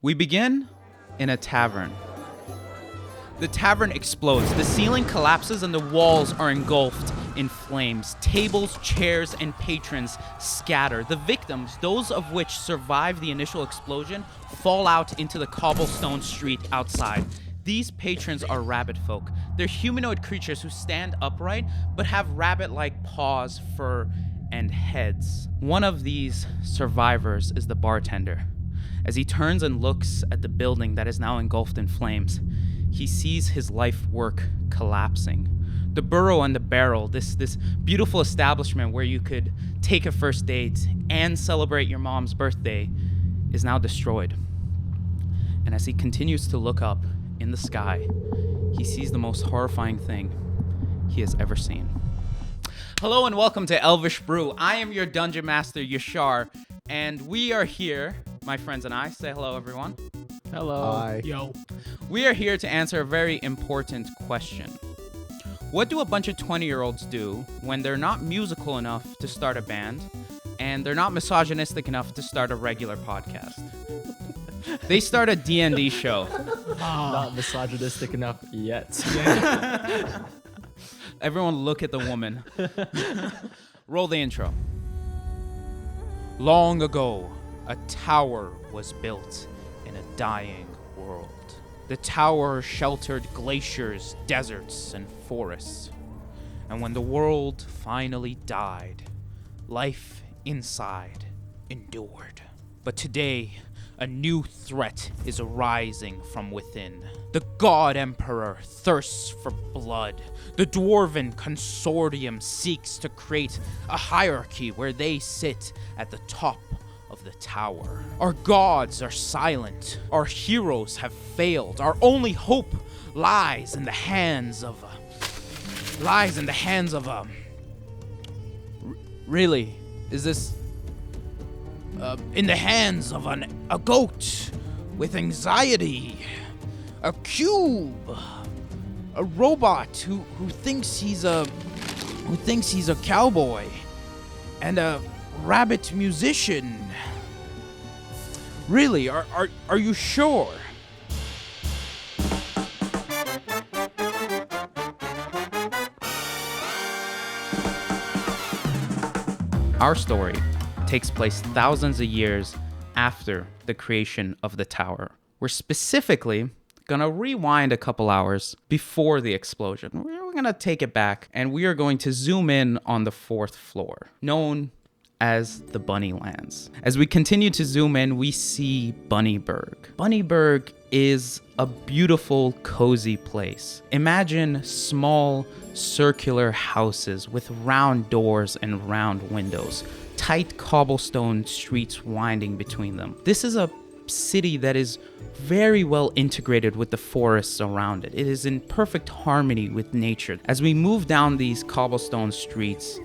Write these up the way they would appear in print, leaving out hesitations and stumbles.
We begin in a tavern. The tavern explodes, the ceiling collapses, and the walls are engulfed in flames. Tables, chairs, and patrons scatter. The victims, those of which survive the initial explosion, fall out into the cobblestone street outside. These patrons are rabbit folk. They're humanoid creatures who stand upright, but have rabbit-like paws, fur, and heads. One of these survivors is the bartender. As he turns and looks at the building that is now engulfed in flames, he sees his life work collapsing. The Burrow and the Barrel, this beautiful establishment where you could take a first date and celebrate your mom's birthday, is now destroyed. And as he continues to look up in the sky, he sees the most horrifying thing he has ever seen. Hello and welcome to Elvish Brew. I am your Dungeon Master, Yashar, and we are here, my friends and I. Say hello, everyone. Hello. Hi. Yo. We are here to answer a very important question. What do a bunch of 20-year-olds do when they're not musical enough to start a band and they're not misogynistic enough to start a regular podcast? They start a D&D show. Not misogynistic enough yet. Everyone look at the woman. Roll the intro. Long ago, a tower was built in a dying world. The tower sheltered glaciers, deserts, and forests. And when the world finally died, life inside endured. But today, a new threat is arising from within. The God Emperor thirsts for blood. The Dwarven Consortium seeks to create a hierarchy where they sit at the top of the tower. Our gods are silent. Our heroes have failed. Our only hope lies in the hands of really? Is this in the hands of a goat with anxiety, a cube, a robot who thinks he's a cowboy, and a rabbit musician. Really? Are you sure? Our story takes place thousands of years after the creation of the tower. We're specifically gonna rewind a couple hours before the explosion. We're gonna take it back and we are going to zoom in on the 4th floor, known as the Bunnylands. As we continue to zoom in, we see Bunnyburg. Bunnyburg is a beautiful, cozy place. Imagine small, circular houses with round doors and round windows, tight cobblestone streets winding between them. This is a city that is very well integrated with the forests around it. It is in perfect harmony with nature. As we move down these cobblestone streets,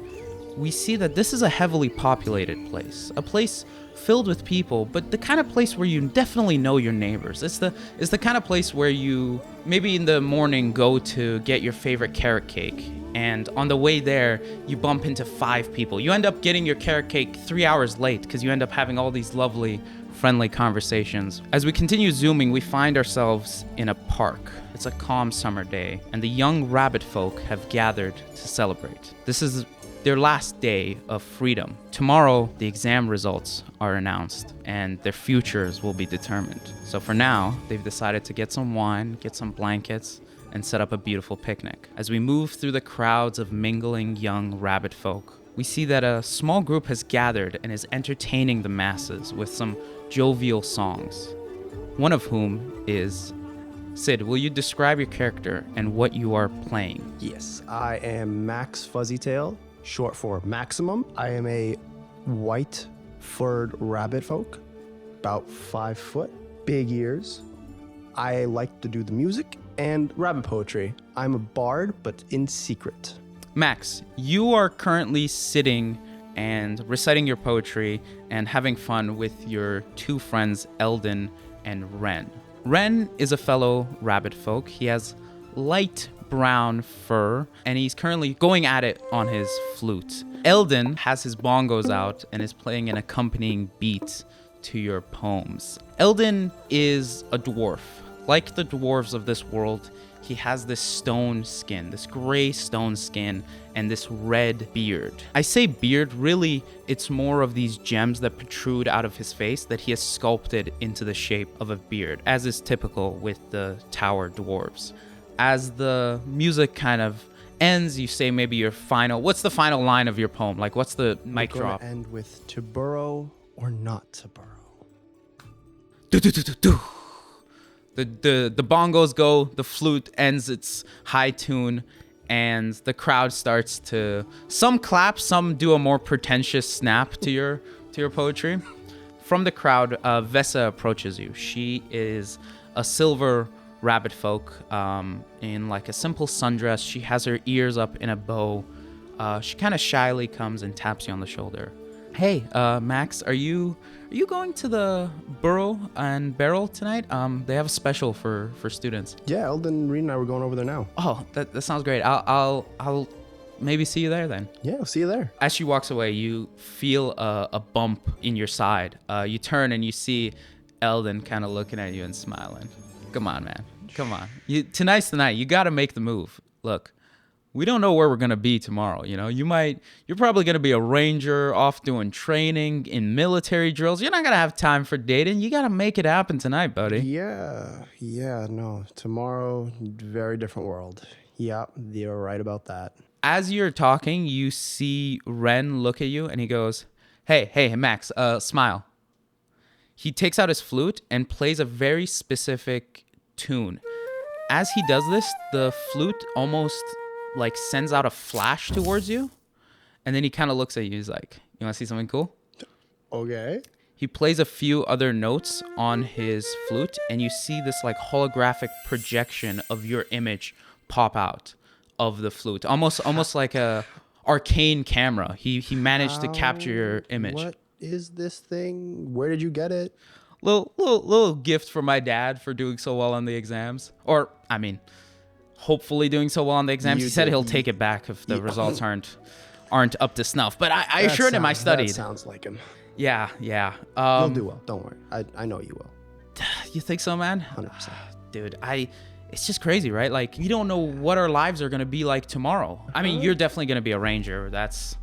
we see that this is a heavily populated place, a place filled with people, but the kind of place where you definitely know your neighbors. It's the kind of place where you maybe in the morning go to get your favorite carrot cake, and on the way there, you bump into 5 people. You end up getting your carrot cake 3 hours late because you end up having all these lovely, friendly conversations. As we continue zooming, we find ourselves in a park. It's a calm summer day, and the young rabbit folk have gathered to celebrate. This is their last day of freedom. Tomorrow, the exam results are announced and their futures will be determined. So for now, they've decided to get some wine, get some blankets, and set up a beautiful picnic. As we move through the crowds of mingling young rabbit folk, we see that a small group has gathered and is entertaining the masses with some jovial songs. One of whom is Sid. Will you describe your character and what you are playing? Yes, I am Max Fuzzytail, short for Maximum. I am a white furred rabbit folk, about 5 foot, big ears. I like to do the music and rabbit poetry. I'm a bard, but in secret. Max, you are currently sitting and reciting your poetry and having fun with your 2 friends, Eldon and Ren. Ren is a fellow rabbit folk. He has light brown fur, and he's currently going at it on his flute. Eldon has his bongos out and is playing an accompanying beat to your poems. Eldon is a dwarf. Like the dwarves of this world, he has this stone skin, this gray stone skin, and this red beard. I say beard, really, it's more of these gems that protrude out of his face that he has sculpted into the shape of a beard, as is typical with the tower dwarves. As the music kind of ends, you say maybe your final, what's the final line of your poem? Like, what's the mic We're gonna drop? end with to burrow or not to burrow. Do-do-do-do-do. The bongos go, the flute ends its high tune, and the crowd starts to, some clap, some do a more pretentious snap to your poetry. From the crowd, Vessa approaches you. She is a silver rabbit folk in like a simple sundress. She has her ears up in a bow. She kind of shyly comes and taps you on the shoulder. Hey, Max, are you going to the Burrow and Barrel tonight? They have a special for students. Yeah, Eldon, Reed, and I were going over there now. Oh, that sounds great. I'll maybe see you there then. Yeah, I'll see you there. As she walks away, you feel a bump in your side. You turn and you see Eldon kind of looking at you and smiling. Come on, man. Come on. Tonight's the night. You got to make the move. Look. We don't know where we're going to be tomorrow, you know? You're probably going to be a ranger off doing training in military drills. You're not going to have time for dating. You got to make it happen tonight, buddy. Yeah, no. Tomorrow, very different world. Yeah, you're right about that. As you're talking, you see Ren look at you and he goes, Hey, Max, smile. He takes out his flute and plays a very specific tune. As he does this, the flute almost like sends out a flash towards you, and then he kind of looks at you. He's like, you want to see something cool? Okay. He plays a few other notes on his flute, and you see this like holographic projection of your image pop out of the flute, almost like a arcane camera. He managed to capture your image. What is this thing? Where did you get it? Little gift for my dad for doing so well on the exams, or I mean, hopefully doing so well on the exams. He said he'll take it back if the results aren't up to snuff. But I assured him I studied. That sounds like him. Yeah. You'll do well. Don't worry. I know you will. You think so, man? 100%. Dude, it's just crazy, right? Like, we don't know what our lives are going to be like tomorrow. I mean, you're definitely going to be a ranger. That's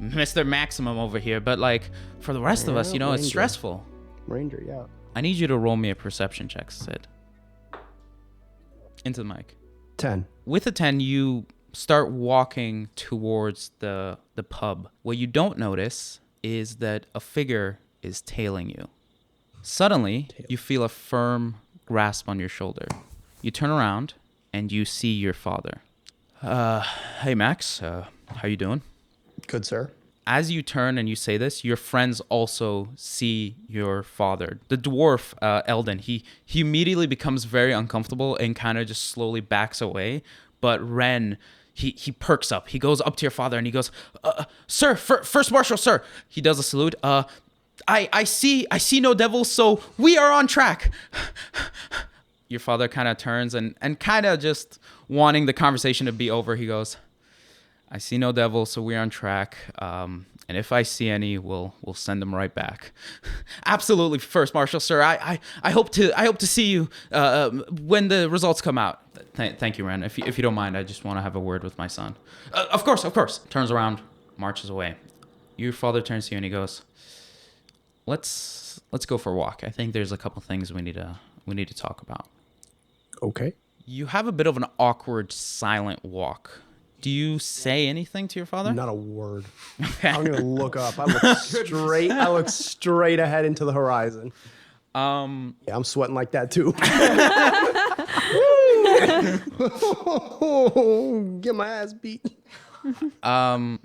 Mr. Maximum over here. But, like, for the rest of us, you know, Ranger. It's stressful. Ranger, yeah. I need you to roll me a perception check, Sid. Into the mic. 10. With a 10, you start walking towards the pub. What you don't notice is that a figure is tailing you. Suddenly, you feel a firm grasp on your shoulder. You turn around and you see your father. Hey, Max, how you doing? Good, sir. As you turn and you say this, your friends also see your father. The dwarf, Eldon, he immediately becomes very uncomfortable and kind of just slowly backs away. But Ren, he perks up. He goes up to your father and he goes, Sir, First Marshal, sir. He does a salute. I see no devils, so we are on track. Your father kind of turns and kind of just wanting the conversation to be over, he goes, I see no devil, so we're on track. And if I see any, we'll send them right back. Absolutely, First Marshal, sir. I hope to see you when the results come out. Thank you, Ren. If you don't mind, I just want to have a word with my son. Of course. Turns around, marches away. Your father turns to you and he goes, Let's go for a walk. I think there's a couple things we need to talk about. Okay. You have a bit of an awkward, silent walk. Do you say anything to your father? Not a word. I'm gonna look up. I look straight ahead into the horizon. Yeah, I'm sweating like that too. Get my ass beat.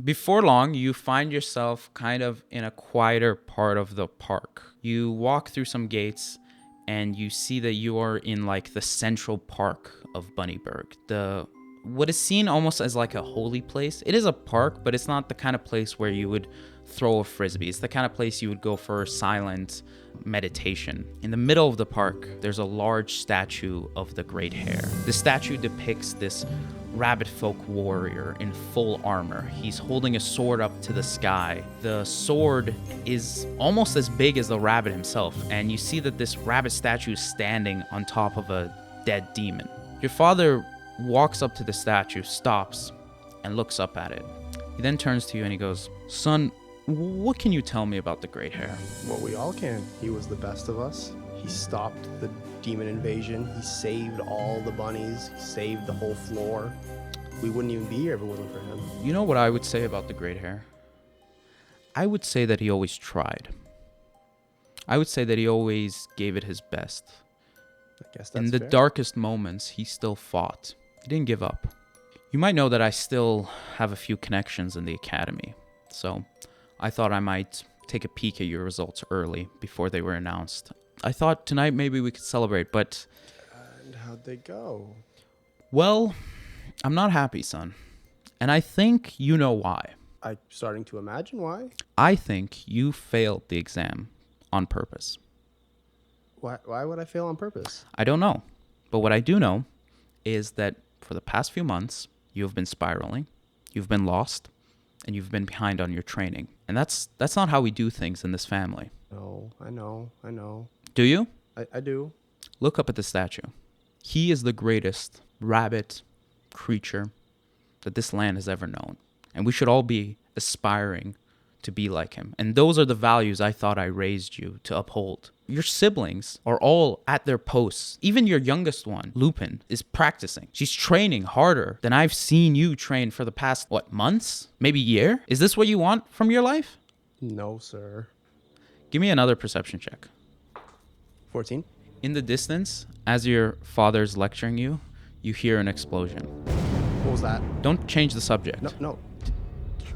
Before long, you find yourself kind of in a quieter part of the park. You walk through some gates and you see that you are in like the central park of Bunnyburg. What is seen almost as like a holy place. It is a park, but it's not the kind of place where you would throw a frisbee. It's the kind of place you would go for silent meditation. In the middle of the park, there's a large statue of the Great Hare. The statue depicts this rabbit folk warrior in full armor. He's holding a sword up to the sky. The sword is almost as big as the rabbit himself, and you see that this rabbit statue is standing on top of a dead demon. Your father walks up to the statue, stops, and looks up at it. He then turns to you and he goes, "Son, what can you tell me about the Great Hair?" What we all can. He was the best of us. He stopped the demon invasion. He saved all the bunnies. He saved the whole floor. We wouldn't even be here if it wasn't for him. You know what I would say about the Great Hair? I would say that he always tried. I would say that he always gave it his best. I guess that's In the fair. darkest moments, he still fought. He didn't give up. You might know that I still have a few connections in the academy, so I thought I might take a peek at your results early before they were announced. I thought tonight maybe we could celebrate, but... And how'd they go? Well, I'm not happy, son. And I think you know why. I'm starting to imagine why. I think you failed the exam on purpose. Why would I fail on purpose? I don't know. But what I do know is that for the past few months, you have been spiraling, you've been lost, and you've been behind on your training. And that's not how we do things in this family. No, I know. Do you? I do. Look up at the statue. He is the greatest rabbit creature that this land has ever known. And we should all be aspiring to be like him. And those are the values I thought I raised you to uphold. Your siblings are all at their posts. Even your youngest one, Lupin, is practicing. She's training harder than I've seen you train for the past, months? Maybe year? Is this what you want from your life? No, sir. Give me another perception check. 14? In the distance, as your father's lecturing you, you hear an explosion. What was that? Don't change the subject. No.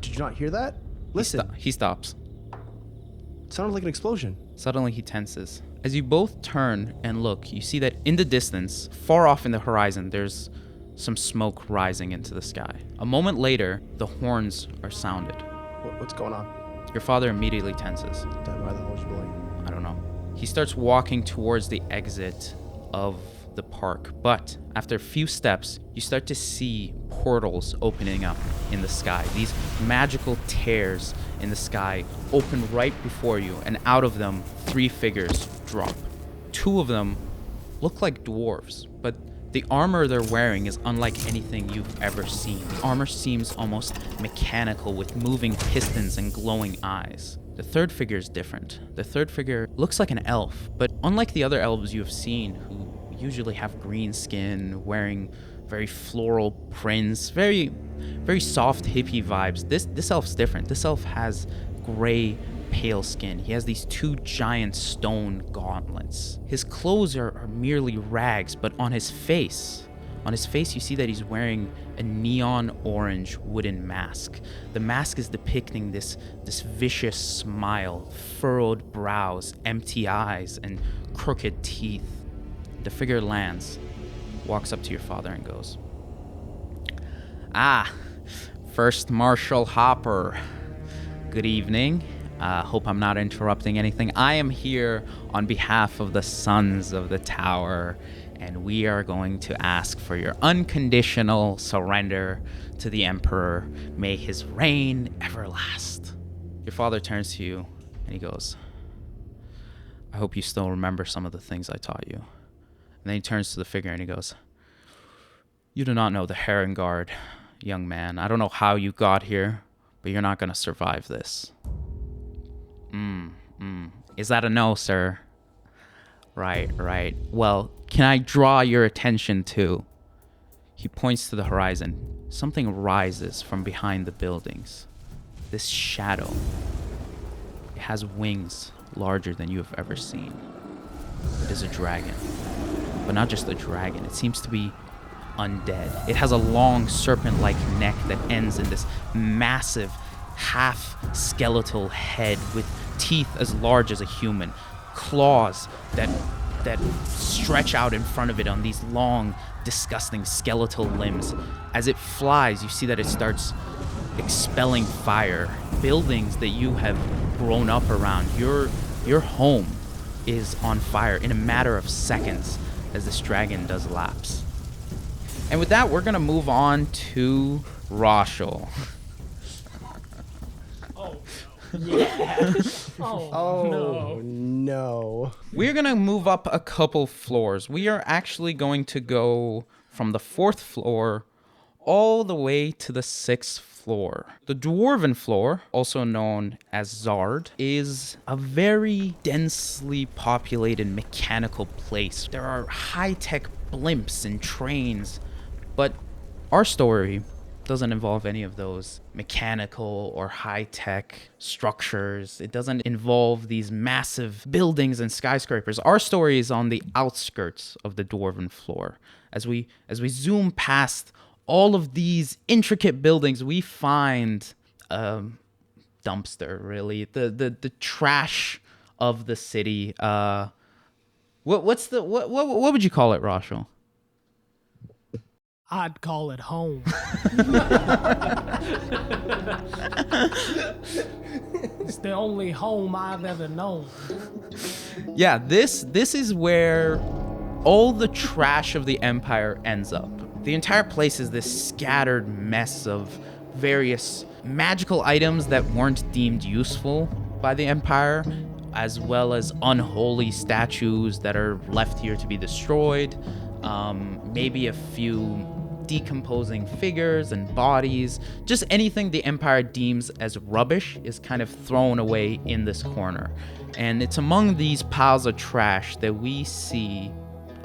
Did you not hear that? Listen. He stops. It sounded like an explosion. Suddenly he tenses. As you both turn and look, you see that in the distance, far off in the horizon, there's some smoke rising into the sky. A moment later, the horns are sounded. What's going on? Your father immediately tenses. Dad, why the hell is she blowing? I don't know. He starts walking towards the exit of the park, but after a few steps, you start to see portals opening up in the sky. These magical tears in the sky open right before you, and out of them, 3 figures drop. 2 of them look like dwarves, but the armor they're wearing is unlike anything you've ever seen. The armor seems almost mechanical with moving pistons and glowing eyes. The third figure is different. The third figure looks like an elf, but unlike the other elves you have seen who usually have green skin, wearing very floral prints, very soft hippie vibes. This elf's different. This elf has gray, pale skin. He has these 2 giant stone gauntlets. His clothes are merely rags, but on his face you see that he's wearing a neon orange wooden mask. The mask is depicting this vicious smile, furrowed brows, empty eyes, and crooked teeth. The figure lands, walks up to your father and goes, "Ah, First Marshal Hopper. Good evening. Hope I'm not interrupting anything. I am here on behalf of the Sons of the Tower, and we are going to ask for your unconditional surrender to the Emperor. May his reign ever last." Your father turns to you and he goes, "I hope you still remember some of the things I taught you." And then he turns to the figure and he goes, "You do not know the Heron Guard, young man. I don't know how you got here, but you're not going to survive this." Is that a no, sir? Right. Well, can I draw your attention to... He points to the horizon. Something rises from behind the buildings. This shadow. It has wings larger than you have ever seen. It is a dragon. But not just a dragon. It seems to be undead. It has a long serpent-like neck that ends in this massive half-skeletal head with teeth as large as a human, claws that stretch out in front of it on these long, disgusting skeletal limbs. As it flies, you see that it starts expelling fire. Buildings that you have grown up around, your home is on fire in a matter of seconds as this dragon does laps. And with that, we're going to move on to Roshel. Oh, no. We're going to move up a couple floors. We are actually going to go from the 4th floor all the way to the 6th floor. The dwarven floor, also known as Zard, is a very densely populated mechanical place. There are high-tech blimps and trains, but our story doesn't involve any of those mechanical or high-tech structures. It doesn't involve these massive buildings and skyscrapers. Our story is on the outskirts of the dwarven floor. As we zoom past all of these intricate buildings, we find a dumpster, really. The trash of the city. What would you call it, Roshel? I'd call it home. It's the only home I've ever known. Yeah, this is where all the trash of the Empire ends up. The entire place is this scattered mess of various magical items that weren't deemed useful by the Empire, as well as unholy statues that are left here to be destroyed. Maybe a few decomposing figures and bodies. Just anything the Empire deems as rubbish is kind of thrown away in this corner. And it's among these piles of trash that we see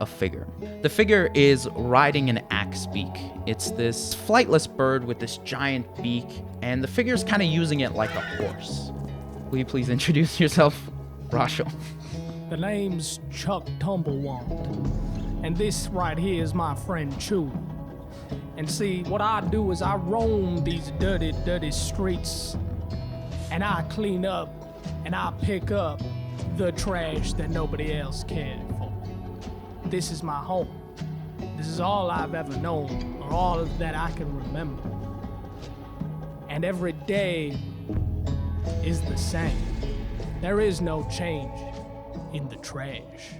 a figure. The figure is riding an axe beak. It's this flightless bird with this giant beak, and the figure's kind of using it like a horse. Will you please introduce yourself, Roshel? The name's Chuck Tumblewand, and this right here is my friend Chew. And see, what I do is I roam these dirty, dirty streets, and I clean up, and I pick up the trash that nobody else cared for. This is my home. This is all I've ever known, or all that I can remember. And every day is the same. There is no change in the trash.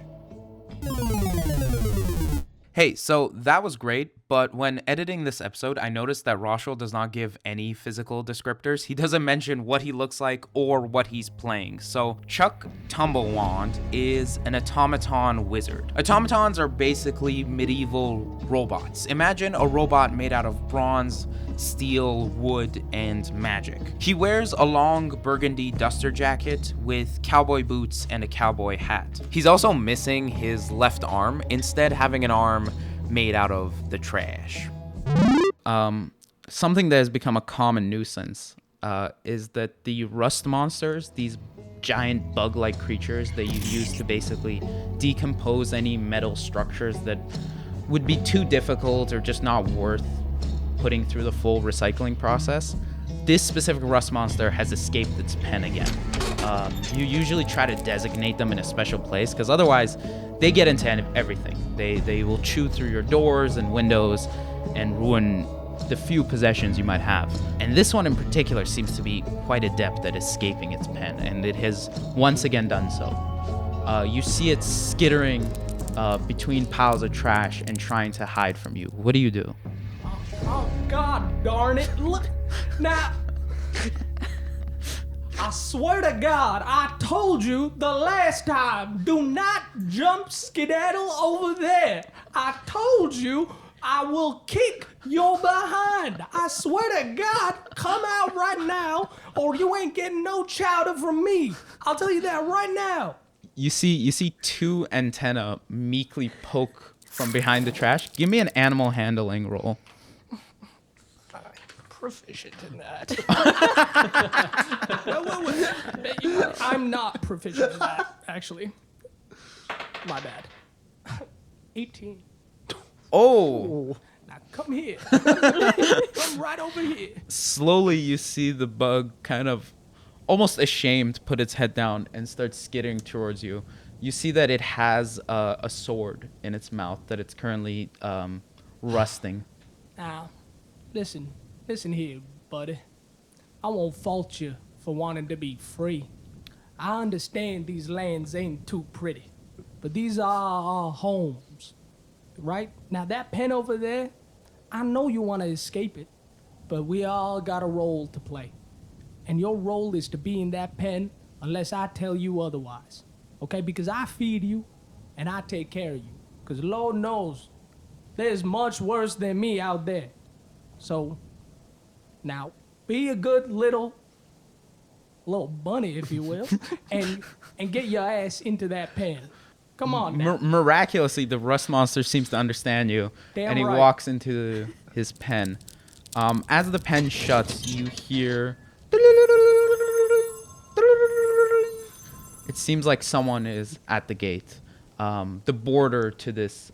Hey, so that was great, but when editing this episode, I noticed that Roshel does not give any physical descriptors. He doesn't mention what he looks like or what he's playing. So Chuck Tumblewand is an automaton wizard. Automatons are basically medieval robots. Imagine a robot made out of bronze, steel, wood, and magic. He wears a long burgundy duster jacket with cowboy boots and a cowboy hat. He's also missing his left arm, instead having an arm made out of the trash. Something that has become a common nuisance is that the rust monsters, these giant bug-like creatures that you use to basically decompose any metal structures that would be too difficult or just not worth putting through the full recycling process, this specific rust monster has escaped its pen again. You usually try to designate them in a special place, because otherwise they get into everything. They will chew through your doors and windows and ruin the few possessions you might have. And this one in particular seems to be quite adept at escaping its pen, and it has once again done so. You see it skittering between piles of trash and trying to hide from you. What do you do? Oh, God darn it. Look, now, I swear to God, I told you the last time, do not jump skedaddle over there. I told you I will kick your behind. I swear to God, come out right now or you ain't getting no chowder from me. I'll tell you that right now. You see two antennae meekly poke from behind the trash. Give me an animal handling roll. Proficient in that. I'm not proficient in that, actually. My bad. 18. Oh! Now come here. Come right over here. Slowly you see the bug kind of almost ashamed put its head down and starts skittering towards you. You see that it has a sword in its mouth that it's currently rusting. Now, listen here, buddy. I won't fault you for wanting to be free. I understand these lands ain't too pretty, but these are our homes, right? Now that pen over there, I know you want to escape it, but we all got a role to play. And your role is to be in that pen unless I tell you otherwise. Okay? Because I feed you and I take care of you. Because Lord knows there's much worse than me out there. So, now, be a good little bunny, if you will, and get your ass into that pen. Come on now. Miraculously, the rust monster seems to understand you, Damn and he right. walks into his pen. As the pen shuts, you hear... It seems like someone is at the gate. The border to this...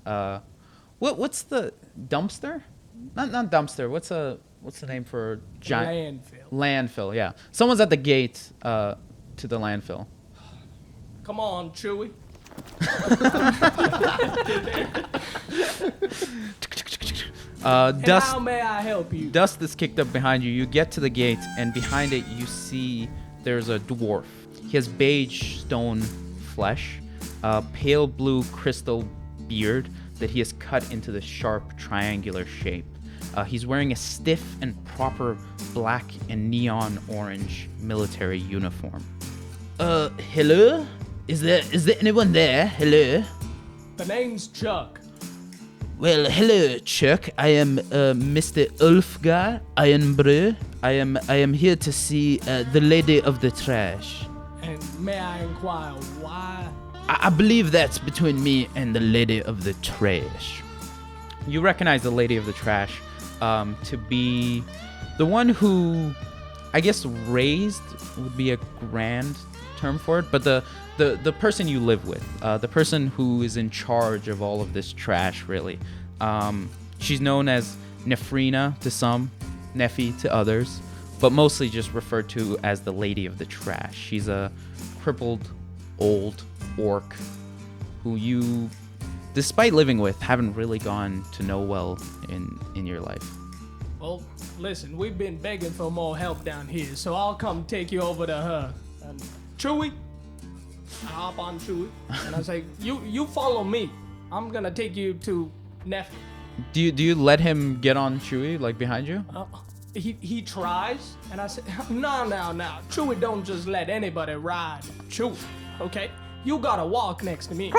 What's the... Dumpster? Not dumpster. What's the name for giant... Landfill, yeah. Someone's at the gate to the landfill. Come on, Chewie. Dust, how may I help you? Dust is kicked up behind you. You get to the gate, and behind it you see there's a dwarf. He has beige stone flesh, a pale blue crystal beard that he has cut into the sharp triangular shape. He's wearing a stiff and proper black and neon orange military uniform. Hello? Is there anyone there? Hello? The name's Chuck. Well, hello, Chuck. I am Mr. Ulfgar Ironbrew. I am here to see the Lady of the Trash. And may I inquire why? I believe that's between me and the Lady of the Trash. You recognize the Lady of the Trash to be the one who, I guess, raised would be a grand term for it, but the person you live with, the person who is in charge of all of this trash, really. She's known as Nephrina to some, Nephi to others, but mostly just referred to as the Lady of the Trash. She's a crippled old orc who you, despite living with, haven't really gone to know well in your life. Well, listen, we've been begging for more help down here, so I'll come take you over to her. And Chewie, I hop on Chewie, and I say, you follow me. I'm gonna take you to Nephi. Do you let him get on Chewie, like behind you? He tries, and I say, no. Chewie don't just let anybody ride Chewie, okay? You gotta walk next to me.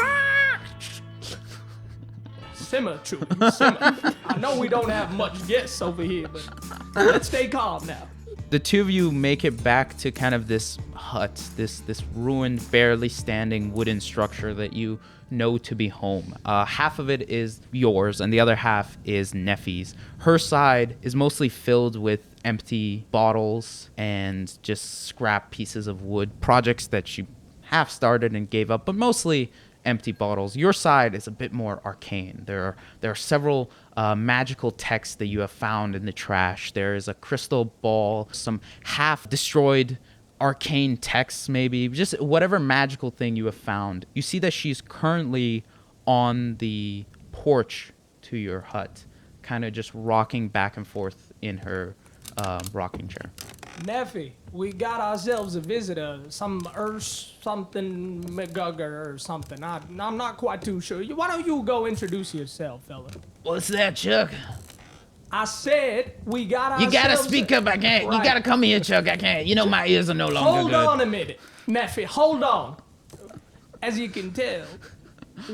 Simmer, Chewie, simmer. I know we don't have much guests over here, but let's stay calm now. The two of you make it back to kind of this hut, this ruined, barely standing wooden structure that you know to be home. Half of it is yours, and the other half is Nephi's. Her side is mostly filled with empty bottles and just scrap pieces of wood, projects that she half started and gave up, but mostly empty bottles. Your side is a bit more arcane. There are several magical texts that you have found in the trash. There is a crystal ball, some half-destroyed arcane texts, maybe. Just whatever magical thing you have found. You see that she's currently on the porch to your hut, kind of just rocking back and forth in her rocking chair. Nephi, we got ourselves a visitor, some something McGugger or something. I'm not quite too sure. Why don't you go introduce yourself, fella? What's that, Chuck? I said we got ourselves... You gotta speak up, I can't. Right. You gotta come here, Chuck, I can't. You know my ears are no longer Hold good. on a minute, Nephi, hold on. As you can tell,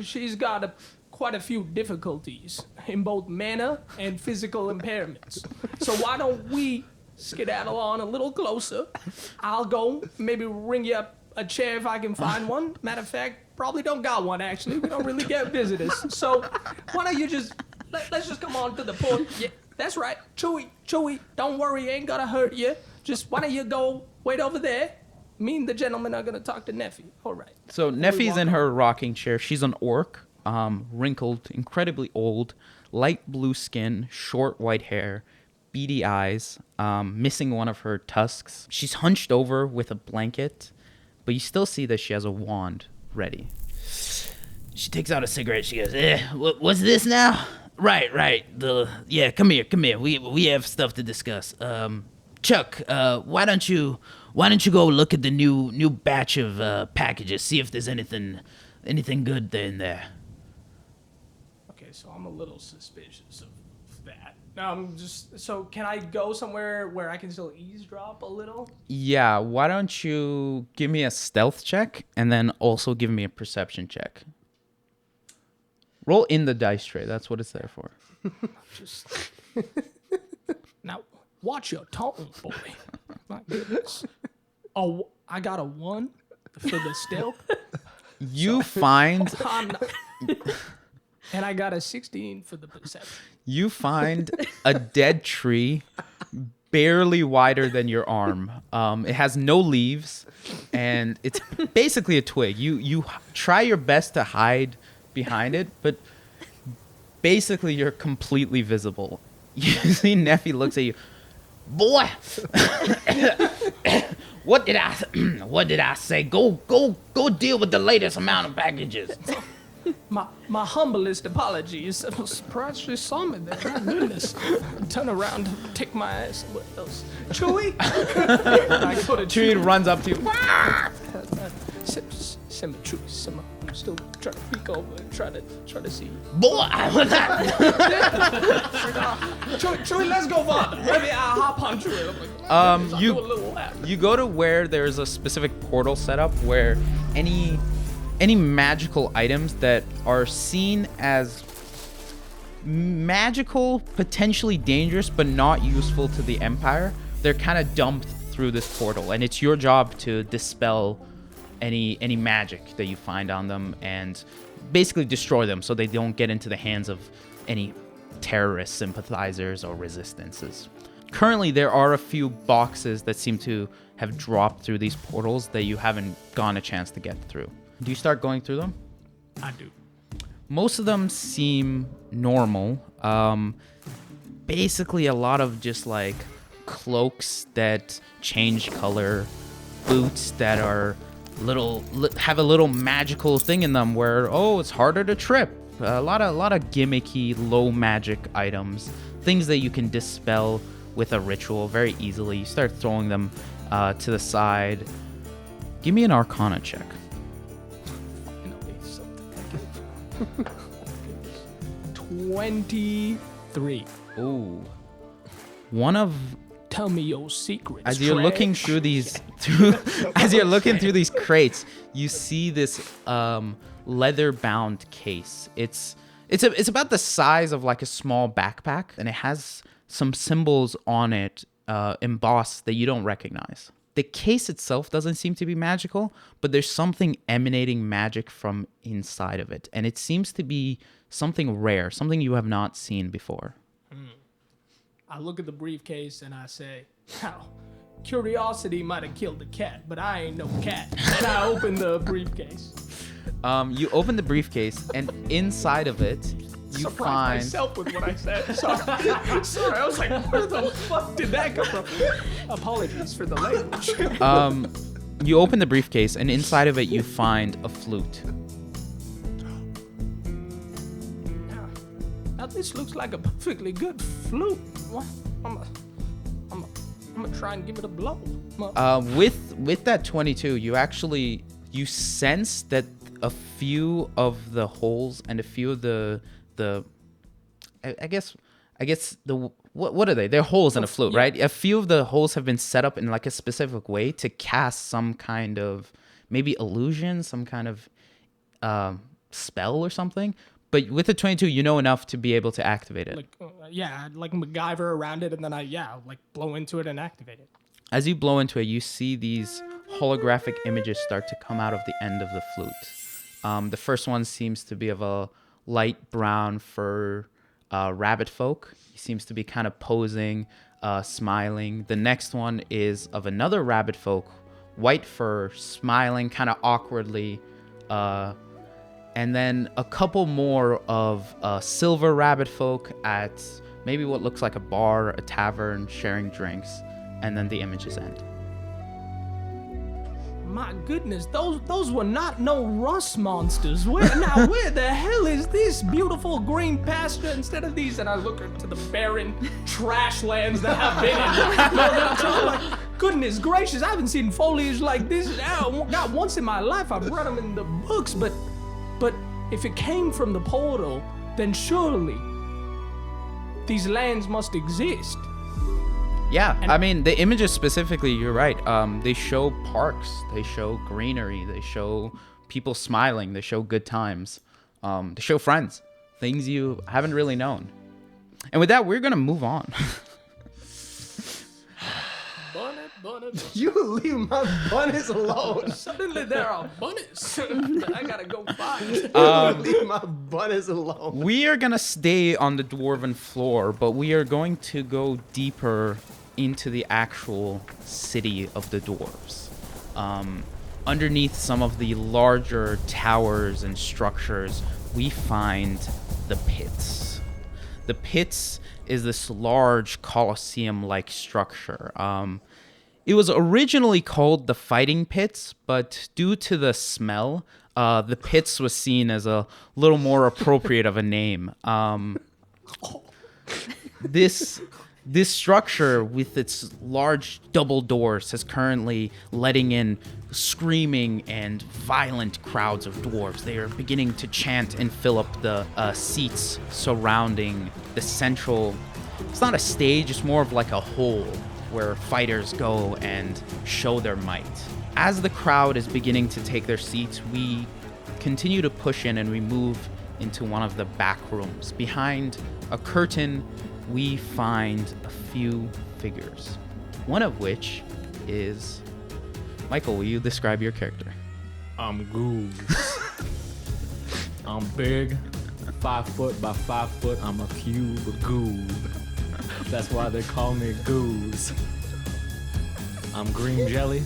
she's got quite a few difficulties in both manner and physical impairments. So why don't we skedaddle on a little closer? I'll go, maybe ring you up a chair if I can find one. Matter of fact, probably don't got one, actually. We don't really get visitors. So why don't you just, let's just come on to the porch. Yeah, that's right. Chewie, don't worry, ain't gonna hurt you. Just why don't you go wait over there? Me and the gentleman are gonna talk to Nephi. All right. So Nephi's in her rocking chair. She's an orc, wrinkled, incredibly old, light blue skin, short white hair, beady eyes, missing one of her tusks. She's hunched over with a blanket, but you still see that she has a wand ready. She takes out a cigarette. She goes, what's this now? Right. Come here. We have stuff to discuss. Chuck, why don't you go look at the new batch of packages, see if there's anything good in there. Okay, so I'm a little suspicious of that. So can I go somewhere where I can still eavesdrop a little? Yeah, why don't you give me a stealth check and then also give me a perception check. Roll in the dice tray. That's what it's there for. Just now, watch your tone, boy. My goodness. Oh, I got a 1 for the stealth. You find and I got a 16 for the perception. you find a dead tree barely wider than your arm. It has no leaves, and it's basically a twig. You try your best to hide behind it, but basically you're completely visible. You see Neffy looks at you. Boy, what did I say? Go deal with the latest amount of packages. My humblest apologies. I'm surprised you saw me there. My goodness. Turn around, take my ass. What else? Chewy? I go to Chewy runs up to you. Semi Chewy. I'm still trying to peek over and try to see. Boy, Chewy, let's go farther. Maybe I'll hop on Chewy. I'm like, do a little lap. you go to where there's a specific portal set up where any magical items that are seen as magical, potentially dangerous, but not useful to the Empire, they're kind of dumped through this portal, and it's your job to dispel any magic that you find on them and basically destroy them so they don't get into the hands of any terrorist sympathizers or resistances. Currently, there are a few boxes that seem to have dropped through these portals that you haven't gotten a chance to get through. Do you start going through them? I do. Most of them seem normal. Basically, a lot of just like cloaks that change color, boots that are have a little magical thing in them where it's harder to trip. A lot of gimmicky low magic items, things that you can dispel with a ritual very easily. You start throwing them to the side. Give me an Arcana check. Finally, something like it. 23. Ooh. One of Tell me your secrets. As you're looking through these crates, you see this leather-bound case. It's about the size of like a small backpack, and it has some symbols on it embossed that you don't recognize. The case itself doesn't seem to be magical, but there's something emanating magic from inside of it, and it seems to be something rare, something you have not seen before. I look at the briefcase and I say, "Now, curiosity might have killed the cat, but I ain't no cat." And I open the briefcase. You open the briefcase, and inside of it, you Surprised find myself with what I said. Sorry, I was like, where the fuck did that come from? Apologies for the language. You open the briefcase, and inside of it, you find a flute. Now this looks like a perfectly good flute. What? I'm gonna try and give it a blow. With that 22, you sense that a few of the holes and a few of the I guess the what are they? They're holes in a flute, right? A few of the holes have been set up in like a specific way to cast some kind of maybe illusion, some kind of spell or something. But with the 22, you know enough to be able to activate it. Like MacGyver around it, and then I blow into it and activate it. As you blow into it, you see these holographic images start to come out of the end of the flute. The first one seems to be of a light brown fur rabbit folk. He seems to be kind of posing, smiling. The next one is of another rabbit folk, white fur, smiling kind of awkwardly. And then a couple more of silver rabbit folk at maybe what looks like a bar, a tavern, sharing drinks. And then the images end. My goodness, those were not no rust monsters. Where the hell is this beautiful green pasture instead of these? And I look into the barren trash lands that I've been in. I'm like, goodness gracious, I haven't seen foliage like this. Not once in my life. I've read them in the books, but if it came from the portal, then surely these lands must exist. Yeah, I mean, the images specifically, you're right. They show parks, they show greenery, they show people smiling, they show good times, they show friends, things you haven't really known. And with that, we're going to move on. Bunny. You leave my bunnies alone. Suddenly there are bunnies. I gotta go find. Leave my bunnies alone. We are going to stay on the dwarven floor, but we are going to go deeper into the actual city of the dwarves. Underneath some of the larger towers and structures, we find the pits. The pits is this large Colosseum-like structure. It was originally called the Fighting Pits, but due to the smell, the pits was seen as a little more appropriate of a name. This structure, with its large double doors, is currently letting in screaming and violent crowds of dwarves. They are beginning to chant and fill up the seats surrounding the central... It's not a stage, it's more of like a hole where fighters go and show their might. As the crowd is beginning to take their seats, we continue to push in and we move into one of the back rooms. Behind a curtain, we find a few figures, one of which is... Michael, will you describe your character? I'm Goose. I'm big, 5 foot by 5 foot. I'm a cube of goob. That's why they call me Goose. I'm green jelly,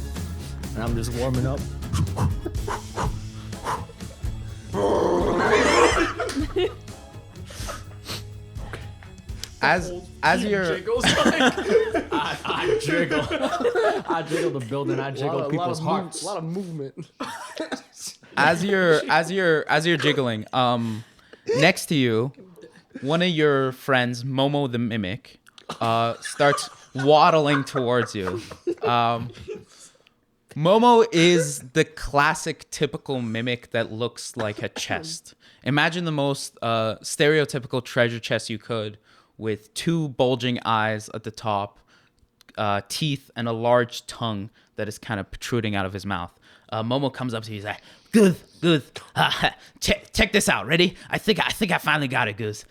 and I'm just warming up. As you're... I jiggle. I jiggle the building. I jiggle people's hearts. A lot of movement. as you're jiggling, next to you, one of your friends, Momo the Mimic, starts waddling towards you. Momo is the classic typical mimic that looks like a chest. Imagine the most stereotypical treasure chest you could, with 2 bulging eyes at the top, teeth, and a large tongue that is kind of protruding out of his mouth. Momo comes up to you. He's like, "Good. Check this out. Ready? I think I finally got it, Goose."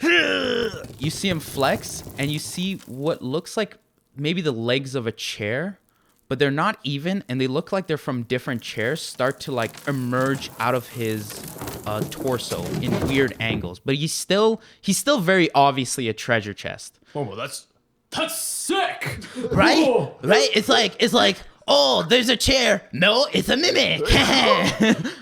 You see him flex, and you see what looks like maybe the legs of a chair, but they're not even, and they look like they're from different chairs, start to like emerge out of his torso in weird angles. But he's still very obviously a treasure chest. Momo, that's sick, Right? Whoa. Right? It's like, oh, there's a chair. No, it's a mimic.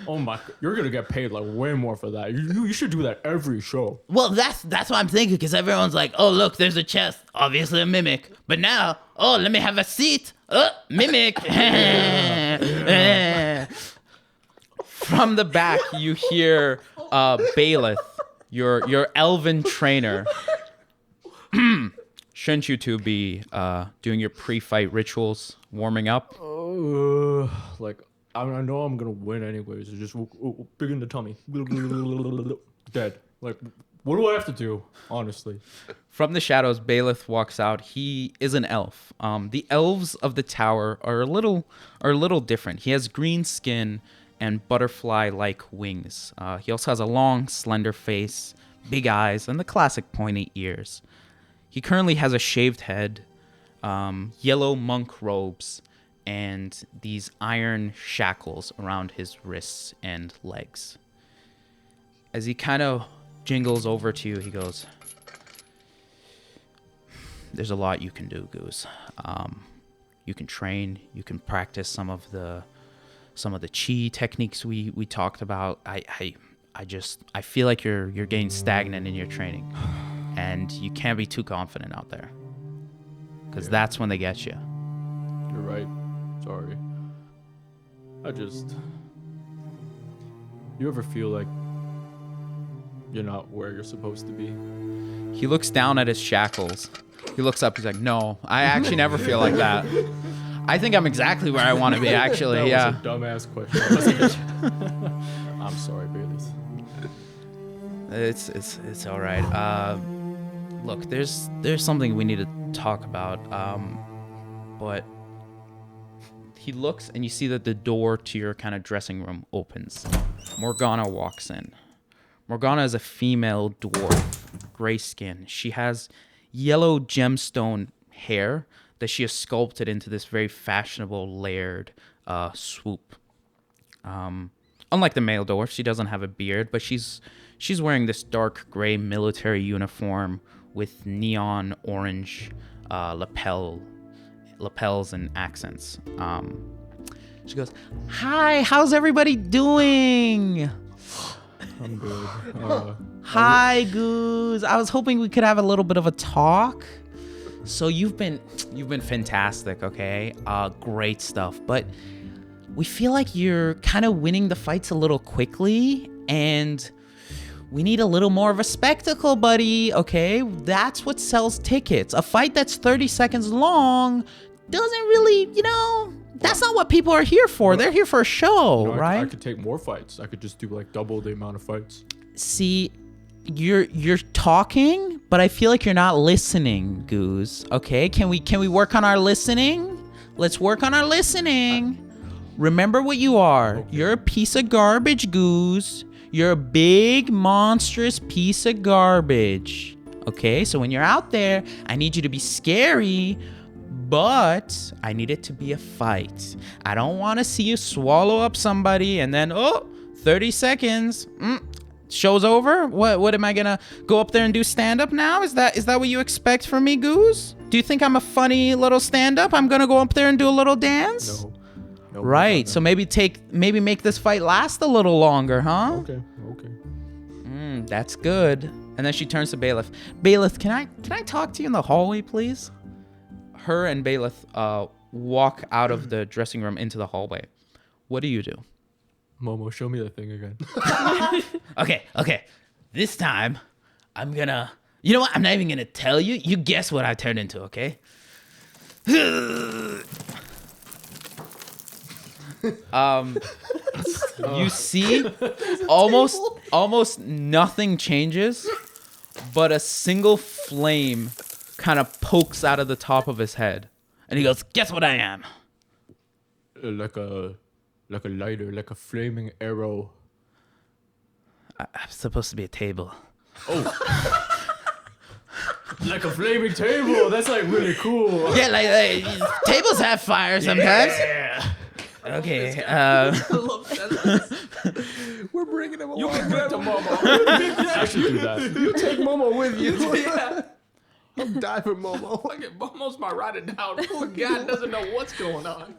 Oh my! You're gonna get paid like way more for that. You should do that every show. Well, that's what I'm thinking, because everyone's like, oh, look, there's a chest. Obviously a mimic. But now, oh, let me have a seat. Mimic. From the back, you hear Bailiff, your elven trainer. Shouldn't you two be doing your pre-fight rituals, warming up? Like I know I'm gonna win anyways. It's just big in the tummy, dead. Like, what do I have to do? Honestly. From the shadows, Bailiff walks out. He is an elf. The elves of the tower are a little different. He has green skin and butterfly-like wings. He also has a long, slender face, big eyes, and the classic pointy ears. He currently has a shaved head, yellow monk robes, and these iron shackles around his wrists and legs. As he kind of jingles over to you, he goes, "There's a lot you can do, Goose. You can train, you can practice some of the chi techniques we talked about. I feel like you're getting stagnant in your training, and you can't be too confident out there, because that's when they get you." You're right. Sorry. You ever feel like you're not where you're supposed to be? He looks down at his shackles. He looks up. He's like, "No, I actually never feel like that. I think I'm exactly where I want to be, actually." That Yeah. was a dumbass question, wasn't it? I'm sorry, Bailey. It's all right. look, there's something we need to talk about. But he looks and you see that the door to your kind of dressing room opens. Morgana walks in. Morgana is a female dwarf, gray skin. She has yellow gemstone hair that she has sculpted into this very fashionable layered swoop. Unlike the male dwarf, she doesn't have a beard, but she's wearing this dark gray military uniform with neon orange lapels and accents. She goes, "Hi, how's everybody doing?" I'm good. Hi, Goose. I was hoping we could have a little bit of a talk. So you've been fantastic, okay? Great stuff. But we feel like you're kind of winning the fights a little quickly, and we need a little more of a spectacle, buddy, okay? That's what sells tickets. A fight that's 30 seconds long doesn't really, that's not what people are here for. They're here for a show, right? I could take more fights. I could just do like double the amount of fights. See, you're talking, but I feel like you're not listening, Goose. Okay, can we work on our listening? Let's work on our listening. Remember what you are. Okay. You're a piece of garbage, Goose. You're a big, monstrous piece of garbage. Okay, so when you're out there, I need you to be scary, but I need it to be a fight. I don't want to see you swallow up somebody and then, 30 seconds. Show's over? What am I gonna go up there and do stand-up now? Is that what you expect from me, Goose? Do you think I'm a funny little stand-up? I'm gonna go up there and do a little dance? No. Right. So maybe make this fight last a little longer, huh? Okay. That's good. And then she turns to Bailiff. Bailiff, can I talk to you in the hallway, please? Her and Bailiff walk out of the dressing room into the hallway. What do you do? Momo, show me the thing again. Okay. This time, I'm gonna... You know what? I'm not even gonna tell you. You guess what I turned into, okay? You see, almost nothing changes, but a single flame kind of pokes out of the top of his head. And he goes, "Guess what I am?" Like a lighter, like a flaming arrow. I'm supposed to be a table. Oh. Like a flaming table. That's like really cool. Yeah, like tables have fire sometimes. Yeah. Okay. We're bringing him along. You can give it to Momo. I should do that. You take Momo with you. Yeah. I'm dying for Momo. Look at Momo's my ride down. Poor guy doesn't know what's going on.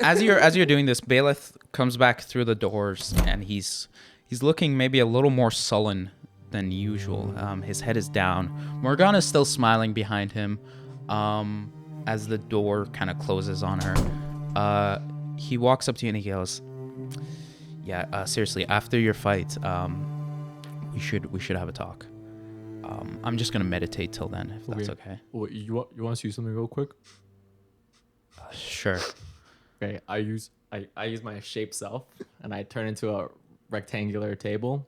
As you're doing this, Bailiff comes back through the doors, and he's looking maybe a little more sullen than usual. His head is down. Morgana's still smiling behind him. As the door kind of closes on her, he walks up to you and he goes, "Yeah, seriously, after your fight, we should have a talk. I'm just gonna meditate till then, if that's okay." Well, you want to see something real quick? Sure. Okay, I use my shape self, and I turn into a rectangular table,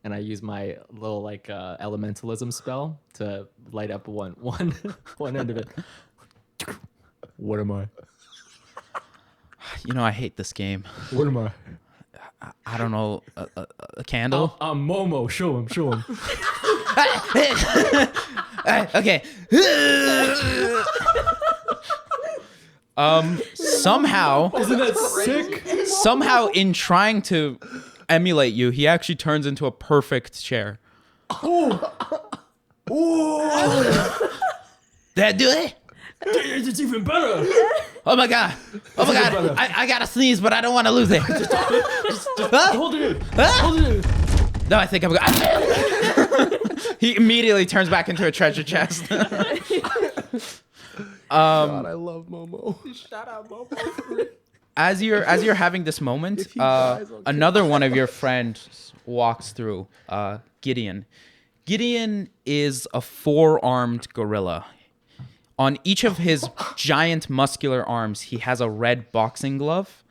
and I use my little elementalism spell to light up one end of it. What am I? I hate this game. What am I? I don't know. A candle? I'm Momo. Show him. Okay. Somehow, Isn't that sick? somehow in trying to emulate you, he actually turns into a perfect chair. Did I do it? It's even better. Oh my god! I gotta sneeze, but I don't want to lose it. Hold it in. Hold it in. No, I think I'm good. He immediately turns back into a treasure chest. God, I love Momo. Shout out Momo. As you're having this moment, another one of your friends walks through. Gideon. Gideon is a 4-armed gorilla. On each of his giant muscular arms, he has a red boxing glove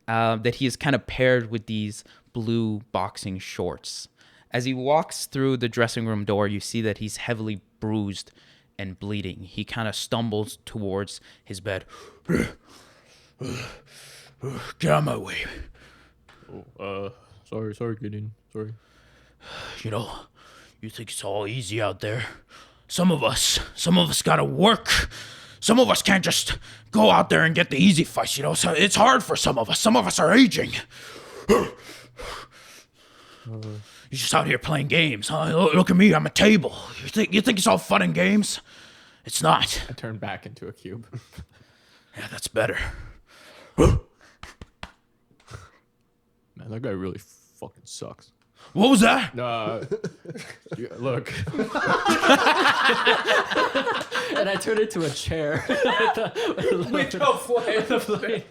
that he is kind of paired with these blue boxing shorts. As he walks through the dressing room door, you see that he's heavily bruised and bleeding. He kind of stumbles towards his bed. Get out of my way. Sorry, Gideon. Sorry. You know, you think it's all easy out there. Some of us gotta work. Some of us can't just go out there and get the easy fights, you know. So it's hard for some of us. Some of us are aging. You're just out here playing games, huh? Look at me, I'm a table. You think it's all fun and games? It's not. I turn back into a cube. Yeah, that's better. Man, that guy really fucking sucks. What was that? Look. And I turn into a chair. With the flame.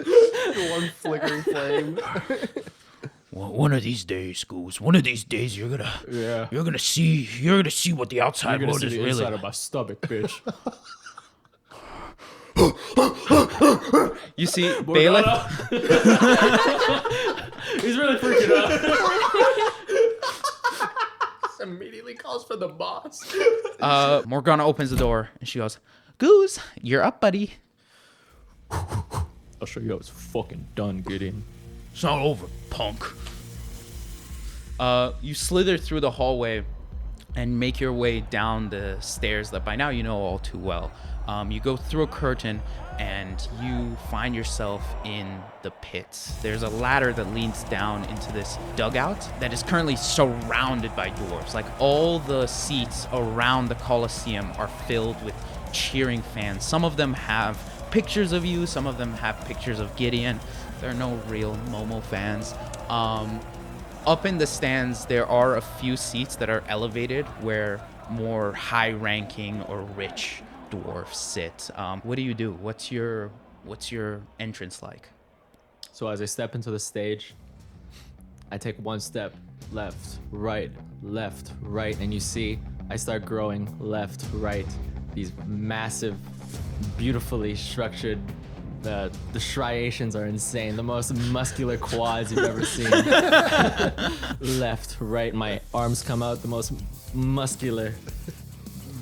One flickering flame. Well, one of these days, Goose. One of these days, you're gonna see what the outside You're gonna world see is the really. inside of my stomach, bitch. You see, Bailiff. He's really freaking out. Immediately calls for the boss. Morgana opens the door and she goes, "Goose, you're up, buddy." I'll show you how it's fucking done, Gideon. It's not over, punk. You slither through the hallway and make your way down the stairs that by now you know all too well. You go through a curtain and you find yourself in the pits. There's a ladder that leads down into this dugout that is currently surrounded by dwarves. Like all the seats around the Colosseum are filled with cheering fans. Some of them have pictures of you, some of them have pictures of Gideon. There are no real Momo fans. Up in the stands, there are a few seats that are elevated where more high-ranking or rich dwarfs sit. What do? What's your entrance like? So as I step into the stage, I take one step left, right, and you see I start growing left, right. These massive, beautifully structured. The striations are insane. The most muscular quads you've ever seen. Left, right, my arms come out. The most muscular,